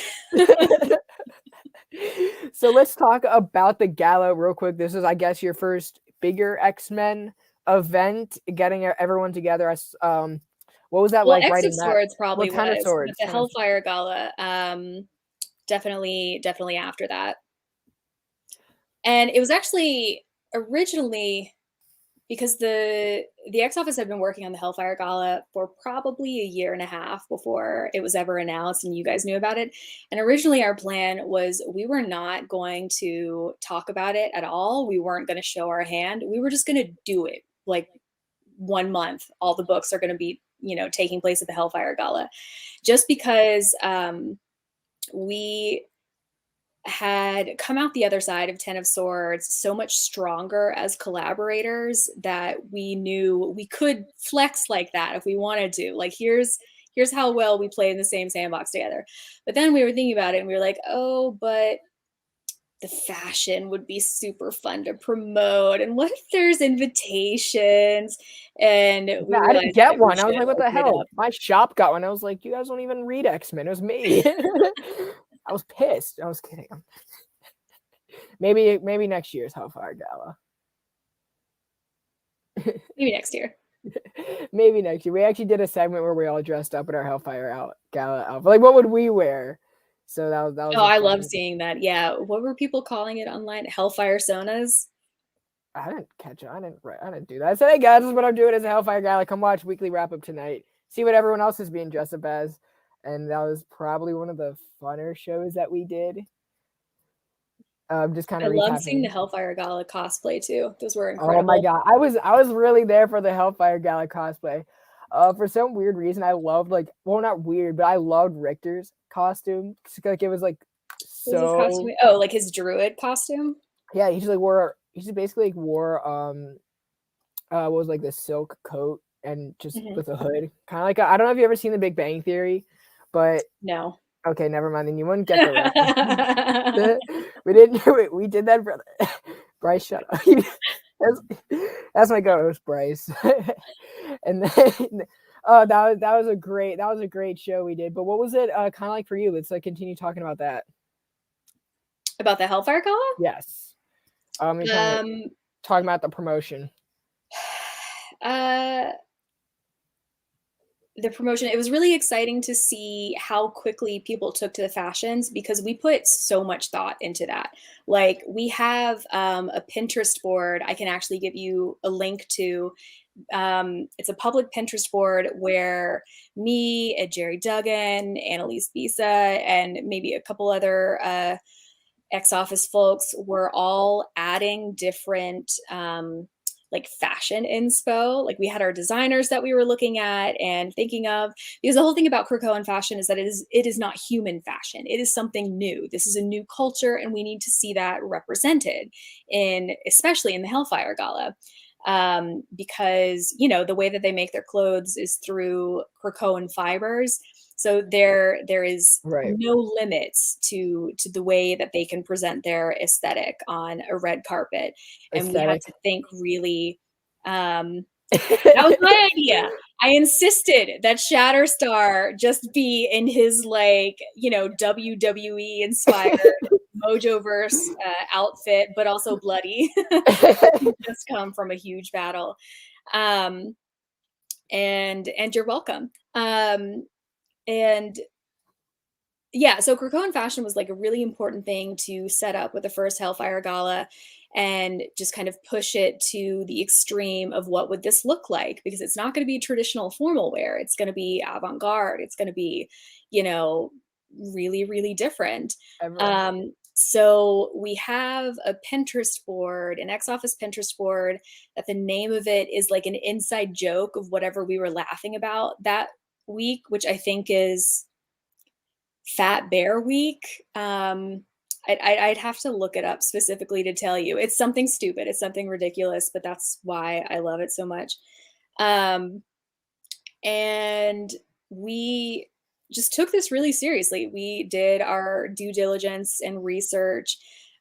So let's talk about the gala real quick. This is, I guess, your first bigger X-Men event, getting everyone together. What was that Well, like X of writing that? Swords probably What kind of was, but swords? the Hellfire Gala, definitely after that. And it was actually originally because the X Office had been working on the Hellfire Gala for probably a year and a half before it was ever announced and you guys knew about it. And originally our plan was we were not going to talk about it at all. We weren't going to show our hand. We were just going to do it. Like 1 month, all the books are going to be, taking place at the Hellfire Gala. Just because we had come out the other side of Ten of Swords so much stronger as collaborators that we knew we could flex like that if we wanted to. Like, here's how well we play in the same sandbox together. But then we were thinking about it and we were like, oh, but the fashion would be super fun to promote. And what if there's invitations? And we I didn't realized get that we one. I was should like, what the open it hell? up. My shop got one. I was like, you guys don't even read X-Men. It was me. I was pissed. I was kidding. Maybe next year's Hellfire Gala. Maybe next year. Maybe next year. We actually did a segment where we all dressed up in our Hellfire Gala outfit. Like, what would we wear? So that was. Oh, I love seeing that. Yeah. What were people calling it online? Hellfire Sonas? I didn't catch it. I didn't do that. I said, hey guys, this is what I'm doing as a Hellfire Gala. Come watch weekly wrap up tonight. See what everyone else is being dressed up as. And that was probably one of the funner shows that we did. Just kind of I love seeing the Hellfire Gala cosplay too. Those were incredible. Oh my god, I was really there for the Hellfire Gala cosplay. For some weird reason, I loved not weird, but I loved Richter's costume. Like it was like What was his costume? Oh, like his druid costume? Yeah, he just basically wore what was like the silk coat and just with a hood, kind of like I don't know if you ever seen The Big Bang Theory, but no. Okay, never mind. Then you wouldn't get the we didn't. We did that, brother. Bryce, shut up. That's my ghost, Bryce. And then, that was a great show we did. But what was it kind of like for you? Let's continue talking about that. About the Hellfire Gala? Yes. Talking about the promotion. The promotion, it was really exciting to see how quickly people took to the fashions because we put so much thought into that. Like we have a Pinterest board I can actually give you a link to. It's a public Pinterest board where me and Jerry Duggan, Annalise Bisa, and maybe a couple other X-Office folks were all adding different like fashion inspo. Like we had our designers that we were looking at and thinking of, because the whole thing about Krakoan fashion is that it is not human fashion. It is something new. This is a new culture, and we need to see that represented especially in the Hellfire Gala. Because the way that they make their clothes is through Krakoan fibers. So there is no limits to the way that they can present their aesthetic on a red carpet. And we had to think really, that was my idea. I insisted that Shatterstar just be in his WWE inspired Mojoverse outfit, but also bloody. Just come from a huge battle. And you're welcome. And yeah, so Krakoan fashion was like a really important thing to set up with the first Hellfire Gala and just kind of push it to the extreme of what would this look like, because it's not going to be traditional formal wear. It's going to be avant-garde. It's going to be, really, really different. So we have a Pinterest board, an X-Office Pinterest board, that the name of it is like an inside joke of whatever we were laughing about that week, which I think is Fat Bear Week. I'd have to look it up specifically to tell you. It's something stupid. It's something ridiculous, but that's why I love it so much. Um, and we just took this really seriously. We did our due diligence and research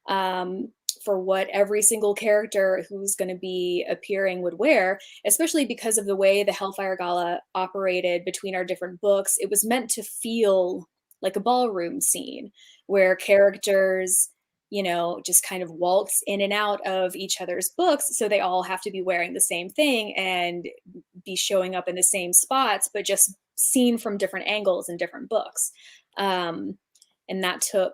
um, for what every single character who's going to be appearing would wear, especially because of the way the Hellfire Gala operated between our different books. It was meant to feel like a ballroom scene where characters, just kind of waltz in and out of each other's books. So they all have to be wearing the same thing and be showing up in the same spots, but just seen from different angles in different books. And that took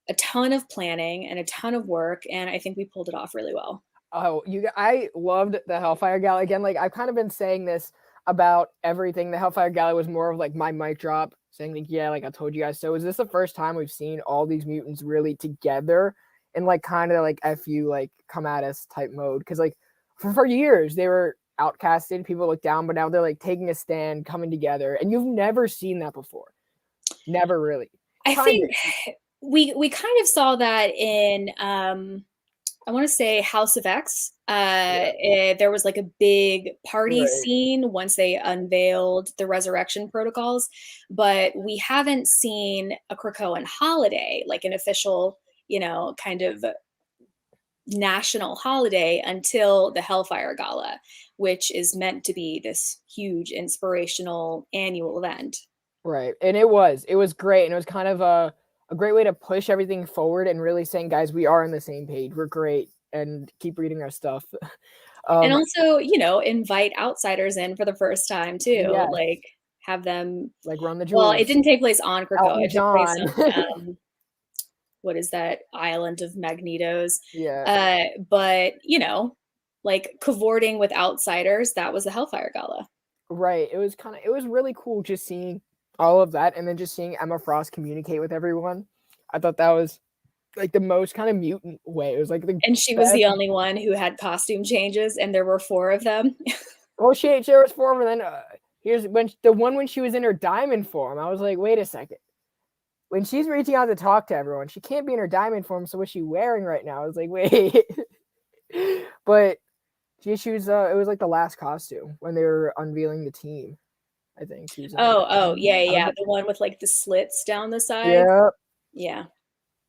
a ton of planning and a ton of work. And I think we pulled it off really well. Oh, I loved the Hellfire Gala. Again, like I've kind of been saying this about everything. The Hellfire Gala was more of like my mic drop, saying like, yeah, like I told you guys. So is this the first time we've seen all these mutants really together in like kind of like FU, like come at us type mode? Because like for years they were outcasted, people looked down, but now they're like taking a stand, coming together, and you've never seen that before. Never really. I think we kind of saw that in I want to say House of X. There was like a big party scene once they unveiled the resurrection protocols, but we haven't seen a Krakoan holiday, like an official, kind of national holiday until the Hellfire Gala, which is meant to be this huge inspirational annual event. Right. And it was great. And it was kind of a great way to push everything forward and really saying, guys, we are on the same page. We're great. And keep reading our stuff. And also, invite outsiders in for the first time too. Yes. Like have them like run the jewels. Well, it didn't take place on Krakoa. It took place on what is that island of Magneto's? Yeah. But like cavorting with outsiders, that was the Hellfire Gala. Right. It was really cool just seeing all of that, and then just seeing Emma Frost communicate with everyone. I thought that was like the most kind of mutant way. It was like and she was the only one who had costume changes, and there were 4 of them. Well, there was 4 of them. Then here's when she was in her diamond form. I was like, wait a second. When she's reaching out to talk to everyone, she can't be in her diamond form. So what's she wearing right now? I was like, wait. But she was it was like the last costume when they were unveiling the team. I think she was. Yeah. The one with like the slits down the side. Yeah. Yeah.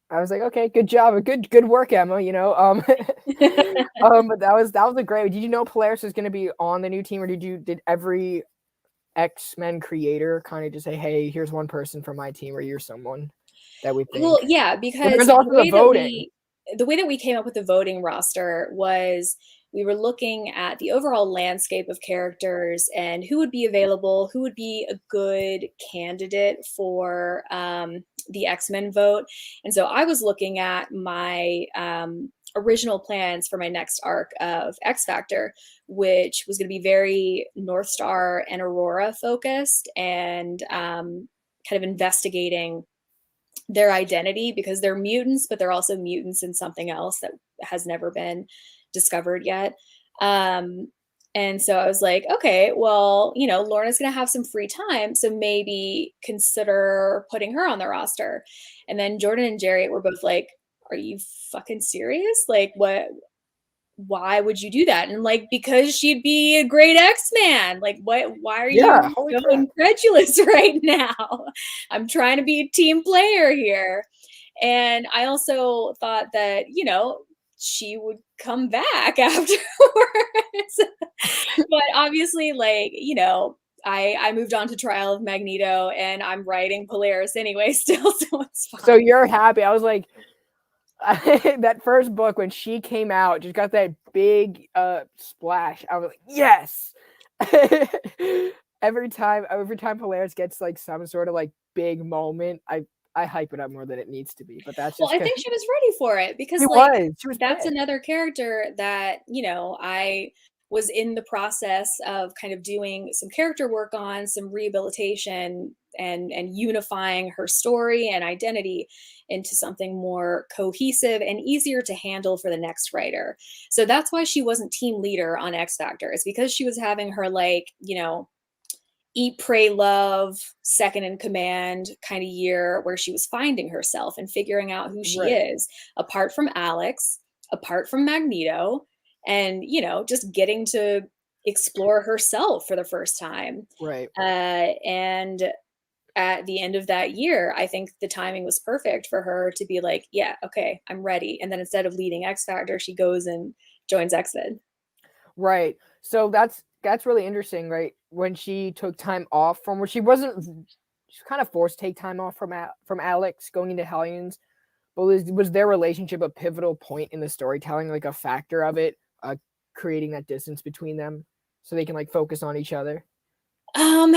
I was like, okay, good job, good work, Emma. But that was a great. Did you know Polaris was going to be on the new team, or did every X-Men creator kind of just say, hey, here's one person from my team, or you're someone that we think? Well, yeah, because there's also the voting. The way that we came up with the voting roster was we were looking at the overall landscape of characters and who would be available, who would be a good candidate for the X-Men vote. And so I was looking at my original plans for my next arc of X Factor, which was going to be very North Star and Aurora focused, and kind of investigating their identity, because they're mutants, but they're also mutants in something else that has never been discovered yet. And so I was like, okay, well, Lorna's going to have some free time, so maybe consider putting her on the roster. And then Jordan and Jerry were both like, are you fucking serious? Like, what? Why would you do that? And like, because she'd be a great X-Man. Like, what? Why are you so incredulous right now? I'm trying to be a team player here. And I also thought that, she would come back afterwards. But obviously, like, I moved on to Trial of Magneto, and I'm writing Polaris anyway still, so it's fine. So you're happy. I was like, that first book when she came out just got that big splash. I was like, yes. every time Polaris gets like some sort of like big moment, I hype it up more than it needs to be. But that's just I think she was ready for it, because she was that's another character that I was in the process of kind of doing some character work on, some rehabilitation, and unifying her story and identity into something more cohesive and easier to handle for the next writer. So that's why she wasn't team leader on X Factor. It's because she was having her like, eat, pray, love, second in command kind of year where she was finding herself and figuring out who she Right. is, apart from Alex, apart from Magneto, and, just getting to explore herself for the first time. Right. And at the end of that year, I think the timing was perfect for her to be like, yeah, okay, I'm ready. And then instead of leading X Factor, she goes and joins Xmen. Right. So that's really interesting, right? When she took time off from where she wasn't, she was kind of forced to take time off from Alex going into Hellions. But was their relationship a pivotal point in the storytelling, like a factor of it, creating that distance between them, so they can like focus on each other? Um,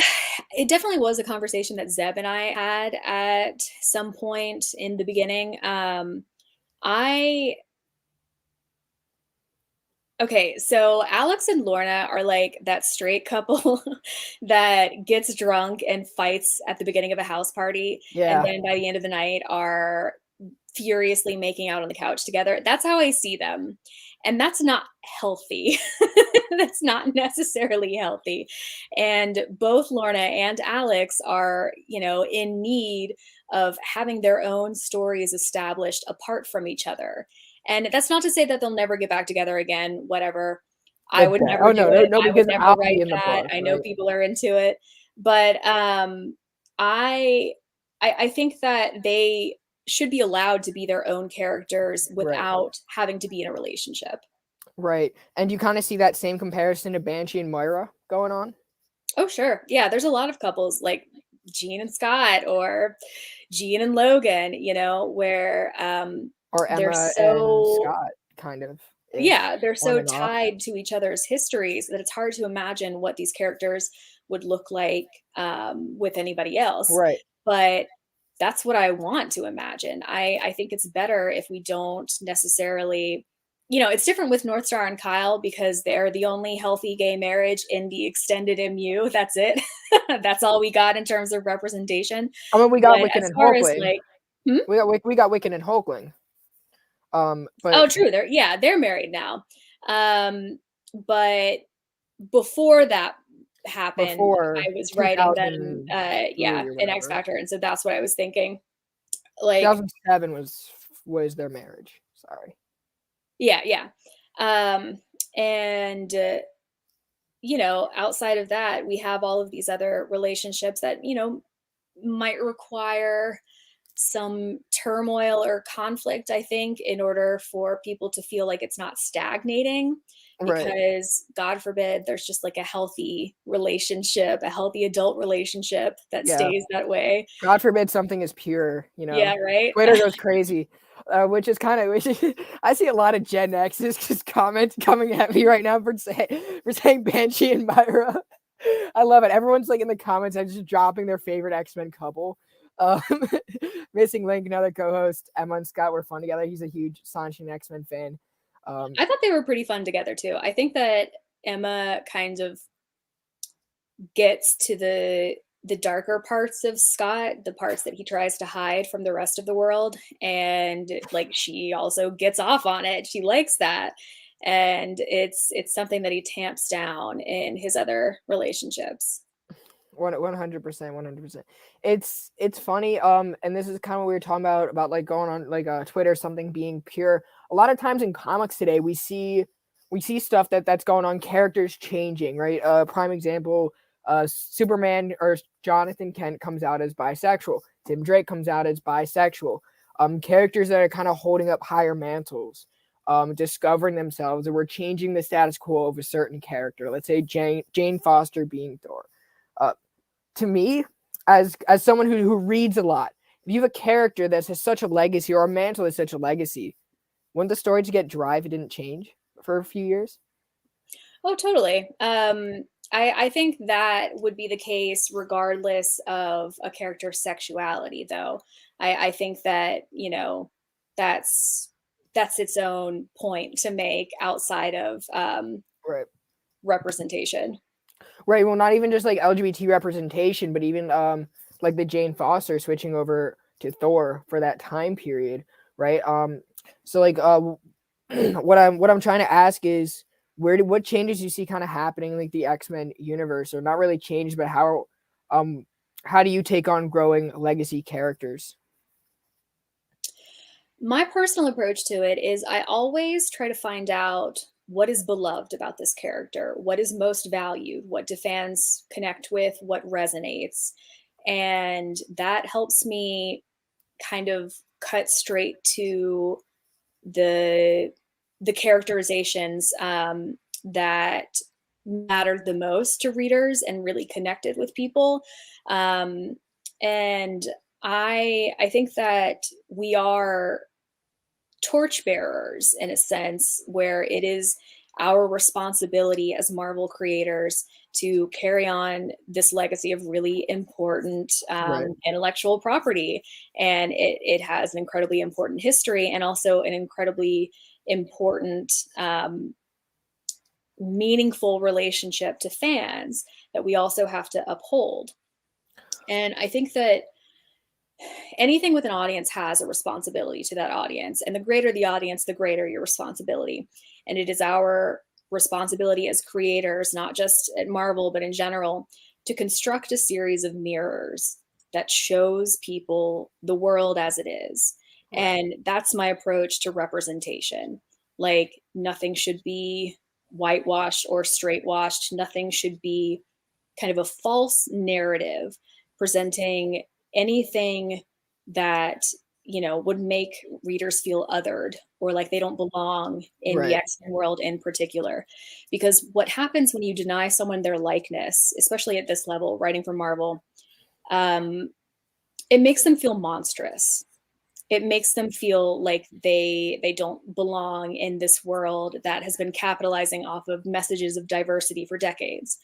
it definitely was a conversation that Zeb and I had at some point in the beginning. I Okay, so Alex and Lorna are like that straight couple that gets drunk and fights at the beginning of a house party, and Yeah. then by the end of the night are furiously making out on the couch together. That's how I see them. And that's not healthy. That's not necessarily healthy. And both Lorna and Alex are, in need of having their own stories established apart from each other. And that's not to say that they'll never get back together again, whatever. I would Oh never do no, no, it. no, I would because never I'll be write in the that. book, I know right? people are into it, but I I think that they should be allowed to be their own characters Right. without having to be in a relationship. Right. And you kind of see that same comparison to Banshee and Moira going on, Oh, sure. Yeah, there's a lot of couples like Jean and Scott or Jean and Logan, where or they're Emma and so Scott, kind of yeah, ish, they're on so and off. tied to each other's histories that it's hard to imagine what these characters would look like with anybody else. Right. But that's what I want to imagine. I think it's better if we don't necessarily, it's different with North Star and Kyle because they're the only healthy gay marriage in the extended MU. That's it. That's all we got in terms of representation. I mean, we got But Wiccan as and far as Hulkling. like, hmm? We got Wiccan and Hulkling. But Oh, true. They're married now. Um, but before that happened, before I was writing them, 2003 or in X whatever, Factor, and so that's what I was thinking. Like, 2007 was their marriage. Sorry. yeah, yeah. Um, and outside of that, we have all of these other relationships that, might require some turmoil or conflict, I think, in order for people to feel like it's not stagnating. Right. Because God forbid there's just like a healthy relationship, a healthy adult relationship that Yeah. stays that way. God forbid something is pure. Yeah, right? Twitter goes crazy, which is kind of I see a lot of Gen X's just comment coming at me right now for saying Banshee and Myra. I love it. Everyone's like in the comments and just dropping their favorite X-Men couple. Um, Missing Link, another co-host, Emma and Scott were fun together. He's a huge Sanshin X-Men fan. I thought they were pretty fun together too. I think that Emma kind of gets to the darker parts of Scott, the parts that he tries to hide from the rest of the world, and like she also gets off on it. She likes that. And it's something that he tamps down in his other relationships. 100%, 100%. It's funny. And this is kind of what we were talking about like going on like Twitter, something being pure. A lot of times in comics today, we see stuff that's going on, characters changing, right? Prime example, Superman or Jonathan Kent comes out as bisexual. Tim Drake comes out as bisexual. Characters that are kind of holding up higher mantles, discovering themselves, and we're changing the status quo of a certain character. Let's say Jane Foster being Thor. To me, as someone who reads a lot, if you have a character that has such a legacy or a mantle that's such a legacy, wouldn't the story to get dry if it didn't change for a few years? Oh, totally. I think that would be the case regardless of a character's sexuality, though. I think that, that's its own point to make outside of Right. representation. Right. Well, not even just like LGBT representation, but even like the Jane Foster switching over to Thor for that time period, right? So like what I'm trying to ask is, what changes you see kind of happening like the X-Men universe, or not really change, but how do you take on growing legacy characters? My personal approach to it is I always try to find out what is beloved about this character, what is most valued, what do fans connect with, what resonates. And that helps me kind of cut straight to the characterizations that mattered the most to readers and really connected with people. And I think that we are torchbearers in a sense, where it is our responsibility as Marvel creators to carry on this legacy of really important Right. intellectual property. And it has an incredibly important history, and also an incredibly important, meaningful relationship to fans that we also have to uphold. And I think that anything with an audience has a responsibility to that audience. And the greater the audience, the greater your responsibility. And it is our responsibility as creators, not just at Marvel, but in general, to construct a series of mirrors that shows people the world as it is. Right. And that's my approach to representation. Like, nothing should be whitewashed or straightwashed. Nothing should be kind of a false narrative presenting anything that would make readers feel othered, or like they don't belong in the Right. X-Men world in particular. Because what happens when you deny someone their likeness, especially at this level, writing for Marvel, it makes them feel monstrous. It makes them feel like they don't belong in this world that has been capitalizing off of messages of diversity for decades.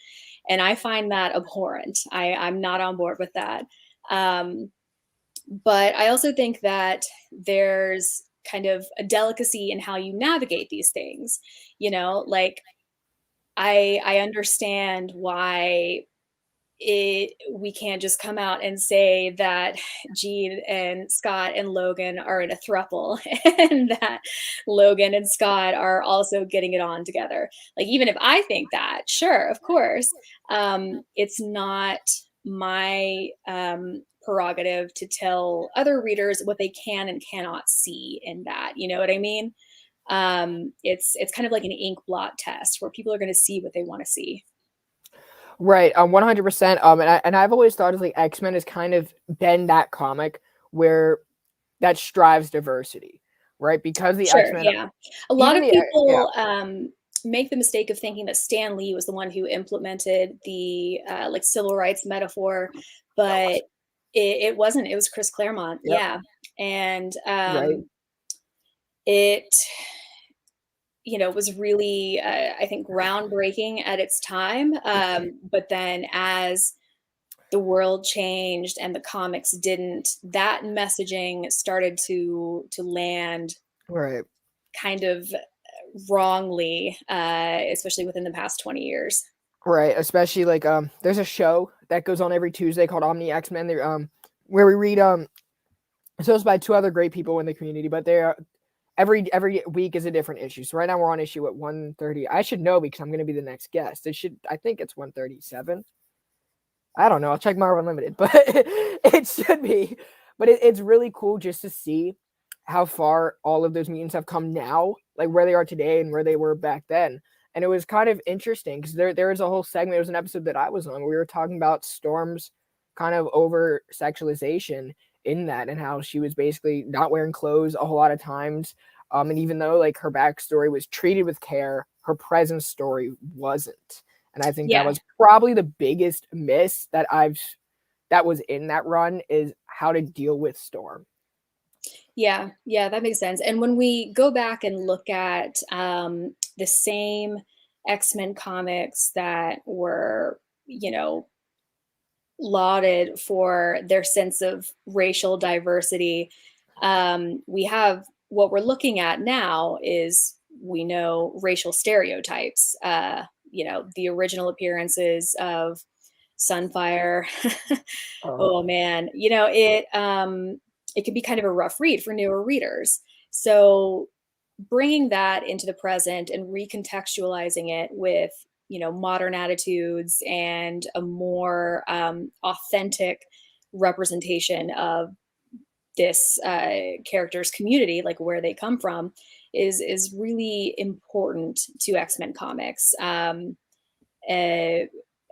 And I find that abhorrent. I'm not on board with that. But I also think that there's kind of a delicacy in how you navigate these things. Like, I understand why we can't just come out and say that Jean and Scott and Logan are in a throuple and that Logan and Scott are also getting it on together. Like, even if I think that, sure, of course, it's not my prerogative to tell other readers what they can and cannot see in that. You know what I mean? It's kind of like an ink blot test where people are going to see what they want to see. Right. 100%. And I've always thought of like X-Men has kind of been that comic where that strives diversity, right? Because the Sure, X-Men, yeah. A lot even of the people make the mistake of thinking that Stan Lee was the one who implemented the like civil rights metaphor, but it wasn't. It was Chris Claremont. Yep. Yeah, and Right. it was really I think groundbreaking at its time. But then as the world changed and the comics didn't, that messaging started to land Right. kind of wrongly, especially within the past 20 years. Right. Especially like there's a show that goes on every Tuesday called Omni X-Men. Where we read so it's by two other great people in the community, but they're every week is a different issue. So right now we're on issue at 130. I should know because I'm going to be the next guest. I think it's 137. I don't know. I'll check Marvel Unlimited, but it should be. But it's really cool just to see how far all of those mutants have come now, like where they are today and where they were back then. And it was kind of interesting because there was a whole segment. It was an episode that I was on where we were talking about Storm's kind of over sexualization in that, and how she was basically not wearing clothes a whole lot of times. And even though like her backstory was treated with care, her present story wasn't. And I think that Yeah. was probably the biggest miss that was in that run, is how to deal with Storm. Yeah, that makes sense. And when we go back and look at the same X-Men comics that were, lauded for their sense of racial diversity, we have what we're looking at now is, we know, racial stereotypes. The original appearances of Sunfire. Oh man, it can be kind of a rough read for newer readers. So bringing that into the present and recontextualizing it with, modern attitudes and a more authentic representation of this character's community, like where they come from, is really important to X-Men comics. Uh,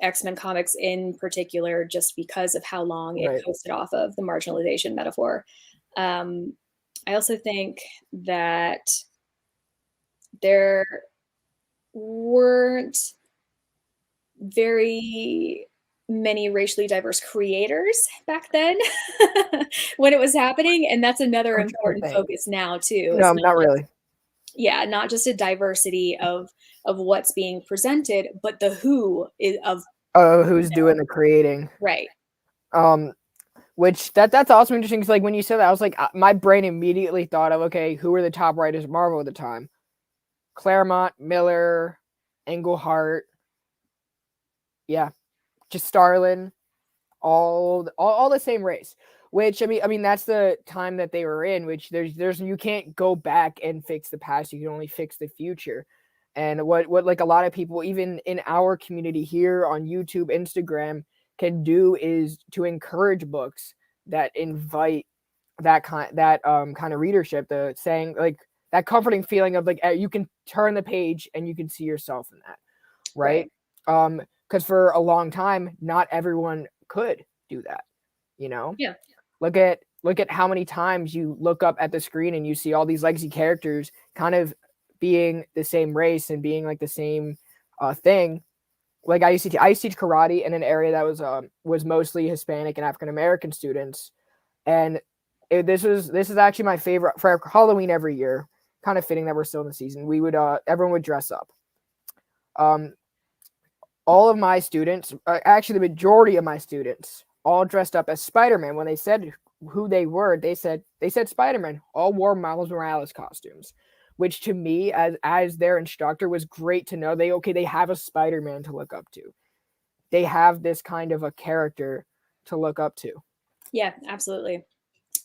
X-Men comics in particular, just because of how long it Right. coasted off of the marginalization metaphor. I also think that there weren't very many racially diverse creators back then when it was happening, and that's another I'm trying to important think. focus now too. No, not really. Not just a diversity of what's being presented, but the who is of Who's doing the creating? right. Which that's also interesting because like when you said that, I was like, my brain immediately thought of, okay, who were the top writers of Marvel at the time? Claremont, Miller, Englehart, yeah, just Starlin, all the same race. Which I mean that's the time that they were in. Which there's you can't go back and fix the past. You can only fix the future. And what like a lot of people, even in our community here on YouTube, Instagram, can do is to encourage books that invite that kind of readership, the saying like that comforting feeling of like you can turn the page and you can see yourself in that, right? Because for a long time, not everyone could do that, Yeah. look at how many times you look up at the screen and you see all these legacy characters kind of being the same race and being like the same thing. Like I used to teach karate in an area that was mostly Hispanic and African American students, and this is actually my favorite for Halloween every year. Kind of fitting that we're still in the season. We would everyone would dress up. All of my students, actually the majority of my students, all dressed up as Spider-Man. When they said who they were, they said Spider-Man. All wore Miles Morales costumes, which to me as their instructor was great to know. They have a Spider-Man to look up to. They have this kind of a character to look up to. Yeah, absolutely.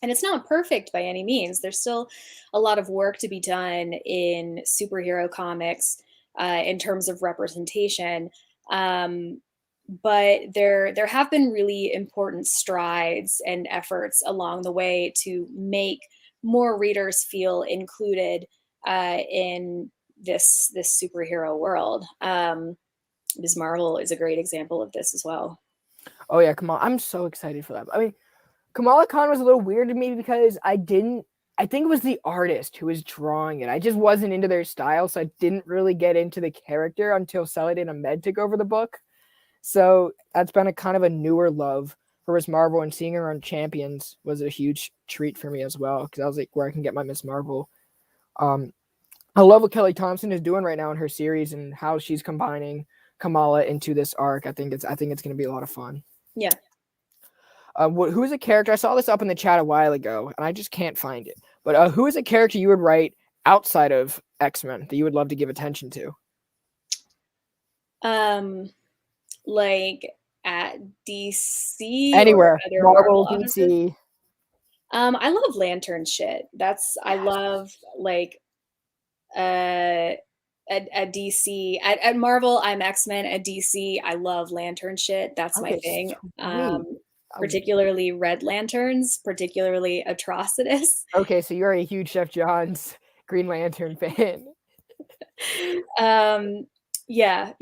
And it's not perfect by any means. There's still a lot of work to be done in superhero comics in terms of representation. But there have been really important strides and efforts along the way to make more readers feel included in this superhero world. Ms. Marvel is a great example of this as well. Oh yeah, come on! I'm so excited for that. I mean, Kamala Khan was a little weird to me because I think it was the artist who was drawing it. I just wasn't into their style, so I didn't really get into the character until Saladin Ahmed took over the book. So that's been a kind of a newer love for Miss Marvel, and seeing her on Champions was a huge treat for me as well because I was like, where I can get my Miss Marvel. I love what Kelly Thompson is doing right now in her series and how she's combining Kamala into this arc. I think it's going to be a lot of fun. Yeah. Who is a character? I saw this up in the chat a while ago, and I just can't find it. But who is a character you would write outside of X-Men that you would love to give attention to? Like at DC, anywhere, Marvel, Marvel DC. I love lantern shit. I love like at DC. At Marvel, I'm X-Men. At DC, I love lantern shit. That's my thing. Particularly Red Lanterns, particularly Atrocitus. Okay, so you're a huge Jeff Johns Green Lantern fan. Yeah.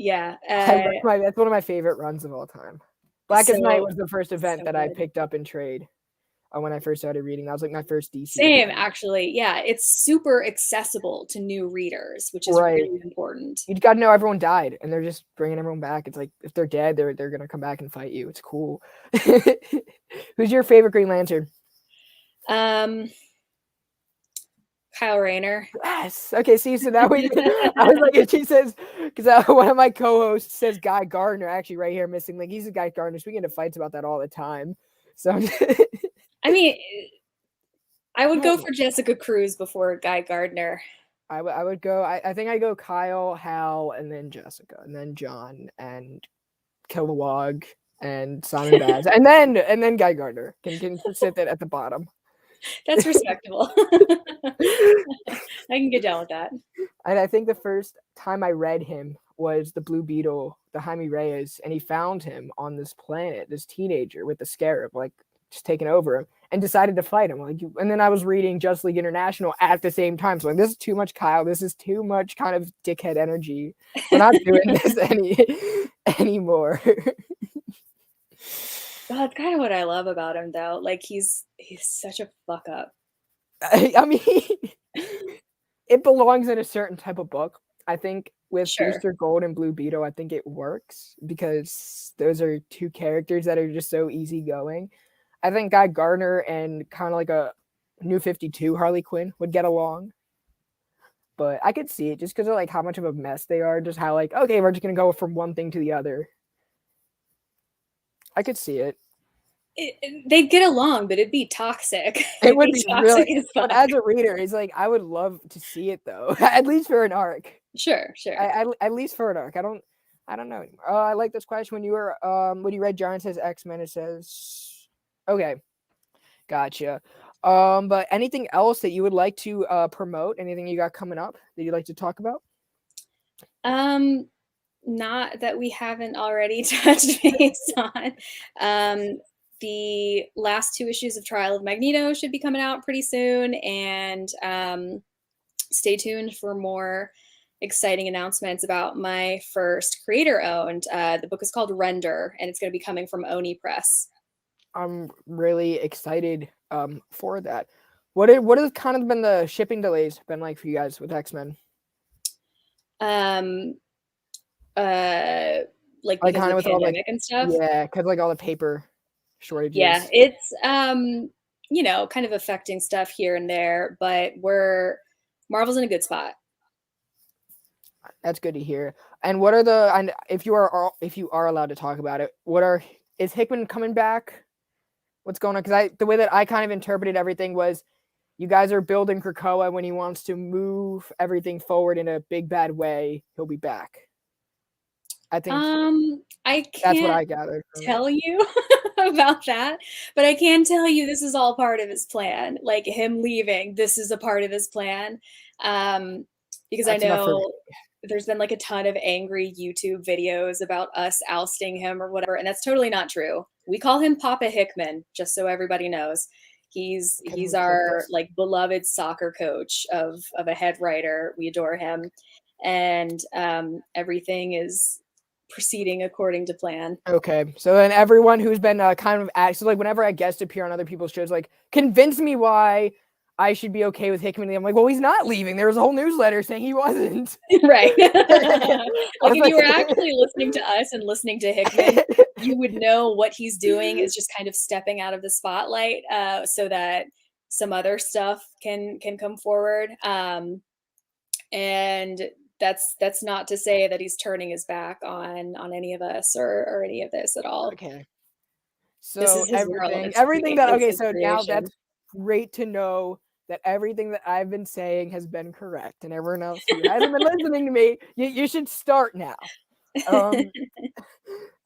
That's one of my favorite runs of all time. Blackest Night was the first event that I picked up in trade when I first started reading. That was like my first DC. Same, actually. Yeah, it's super accessible to new readers, which is really important. You got to know everyone died, and they're just bringing everyone back. It's like if they're dead, they're gonna come back and fight you. It's cool. Who's your favorite Green Lantern? Kyle Rayner. Yes. Okay. See, so now I was like, if she says, because one of my co-hosts says Guy Gardner, actually right here missing link. He's a Guy Gardner. So we get into fights about that all the time. So, I mean, I would go for Jessica Cruz before Guy Gardner. I would go. I think I go Kyle, Hal, and then Jessica, and then John, and Kilowog, and Simon Baz, and then Guy Gardner can sit that at the bottom. That's respectable. I can get down with that. And I think the first time I read him was the Blue Beetle, the Jaime Reyes, and he found him on this planet, this teenager with the scarab, like just taking over him, and decided to fight him. Like, and then I was reading Just League International at the same time. So like, this is too much, Kyle. This is too much kind of dickhead energy. We're not doing this anymore. Well, that's kind of what I love about him, though. Like he's such a fuck up. I mean, it belongs in a certain type of book. I think with Sure. Booster Gold and Blue Beetle, I think it works because those are two characters that are just so easygoing. I think Guy Gardner and kind of like a New 52 Harley Quinn would get along. But I could see it just because of like how much of a mess they are, just how like, okay, we're just gonna go from one thing to the other. I could see it. They'd get along, but it'd be toxic. It would be toxic really, as fuck. as a reader, it's like I would love to see it though, at least for an arc. Sure. At least for an arc. I don't know anymore. I like this question when you read Giant says X-Men, it says, okay, gotcha. But anything else that you would like to promote? Anything you got coming up that you'd like to talk about? Not that we haven't already touched base on. The last 2 issues of Trial of Magneto should be coming out pretty soon, and stay tuned for more exciting announcements about my first creator-owned. The book is called Render, and it's going to be coming from Oni Press. I'm really excited for that. What has kind of been the shipping delays been like for you guys with X-Men? Like Like because kind of of the with all like pandemic and stuff. yeah, because like all the paper shortages. Yeah, it's kind of affecting stuff here and there, but Marvel's in a good spot. That's good to hear. And what are and if you are allowed to talk about it, is Hickman coming back? What's going on? Because the way that I kind of interpreted everything was you guys are building Krakoa when he wants to move everything forward in a big bad way, he'll be back. I think I that's what I can't gathered. tell you about that, but I can tell you this is all part of his plan. Like him leaving, this is a part of his plan. Because That's I enough for me. know there's been like a ton of angry YouTube videos about us ousting him or whatever, and that's totally not true. We call him Papa Hickman, just so everybody knows. He's our like beloved soccer coach of a head writer. We adore him, and everything is proceeding according to plan. Okay, so then everyone who's been kind of so like whenever I guest appear on other people's shows, like convince me why I should be okay with Hickman. I'm like, well, he's not leaving. There was a whole newsletter saying he wasn't. Right. Like if like, you were actually listening to us and listening to Hickman, you would know what he's doing is just kind of stepping out of the spotlight so that some other stuff can come forward. And that's not to say that he's turning his back on any of us or any of this at all. Okay. So this is his world. everything that okay, so creation. now that's great to know that everything that I've been saying has been correct, and everyone else who hasn't been listening to me, you should start now. On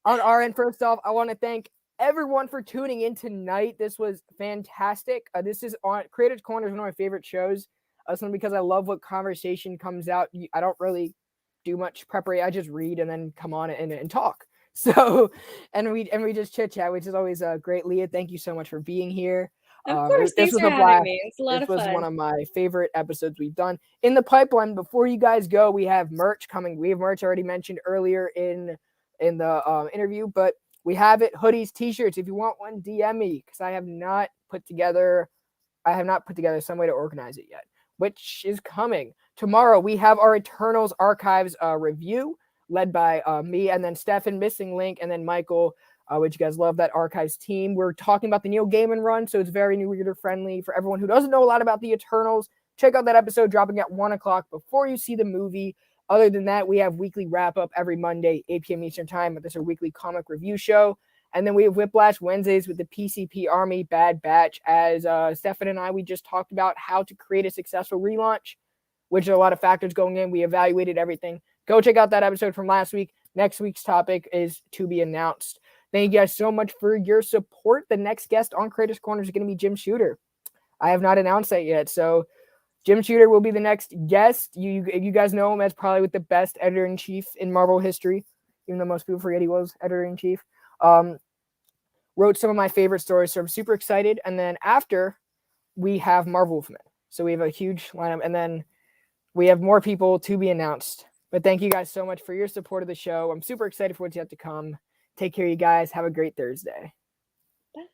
our end, first off, I want to thank everyone for tuning in tonight. This was fantastic. This is on Creators Corner is one of my favorite shows. Simply because I love what conversation comes out. I don't really do much preparation. I just read and then come on and talk. So, and we just chit chat, which is always great. Leah, thank you so much for being here. Of course, thanks for having me. It's a lot of fun. This was one of my favorite episodes we've done. In the pipeline, before you guys go, we have merch coming. We have merch already mentioned earlier in the interview, but we have it: hoodies, t-shirts. If you want one, DM me because I have not put together some way to organize it yet, which is coming. Tomorrow, we have our Eternals Archives review led by me and then Stefan, Missing Link, and then Michael, which you guys love that Archives team. We're talking about the Neil Gaiman run, so it's very new reader friendly for everyone who doesn't know a lot about the Eternals. Check out that episode dropping at 1 o'clock before you see the movie. Other than that, we have weekly wrap-up every Monday, 8 p.m. Eastern Time. This is our weekly comic review show. And then we have Whiplash Wednesdays with the PCP Army Bad Batch. As Stefan and I, we just talked about how to create a successful relaunch, which are a lot of factors going in. We evaluated everything. Go check out that episode from last week. Next week's topic is to be announced. Thank you guys so much for your support. The next guest on Creators Corner is going to be Jim Shooter. I have not announced that yet. So Jim Shooter will be the next guest. You guys know him as probably with the best editor-in-chief in Marvel history, even though most people forget he was editor-in-chief. Wrote some of my favorite stories, so I'm super excited. And then after, we have Marvel Wolfman. So we have a huge lineup, and then we have more people to be announced. But thank you guys so much for your support of the show. I'm super excited for what's yet to come. Take care, you guys. Have a great Thursday.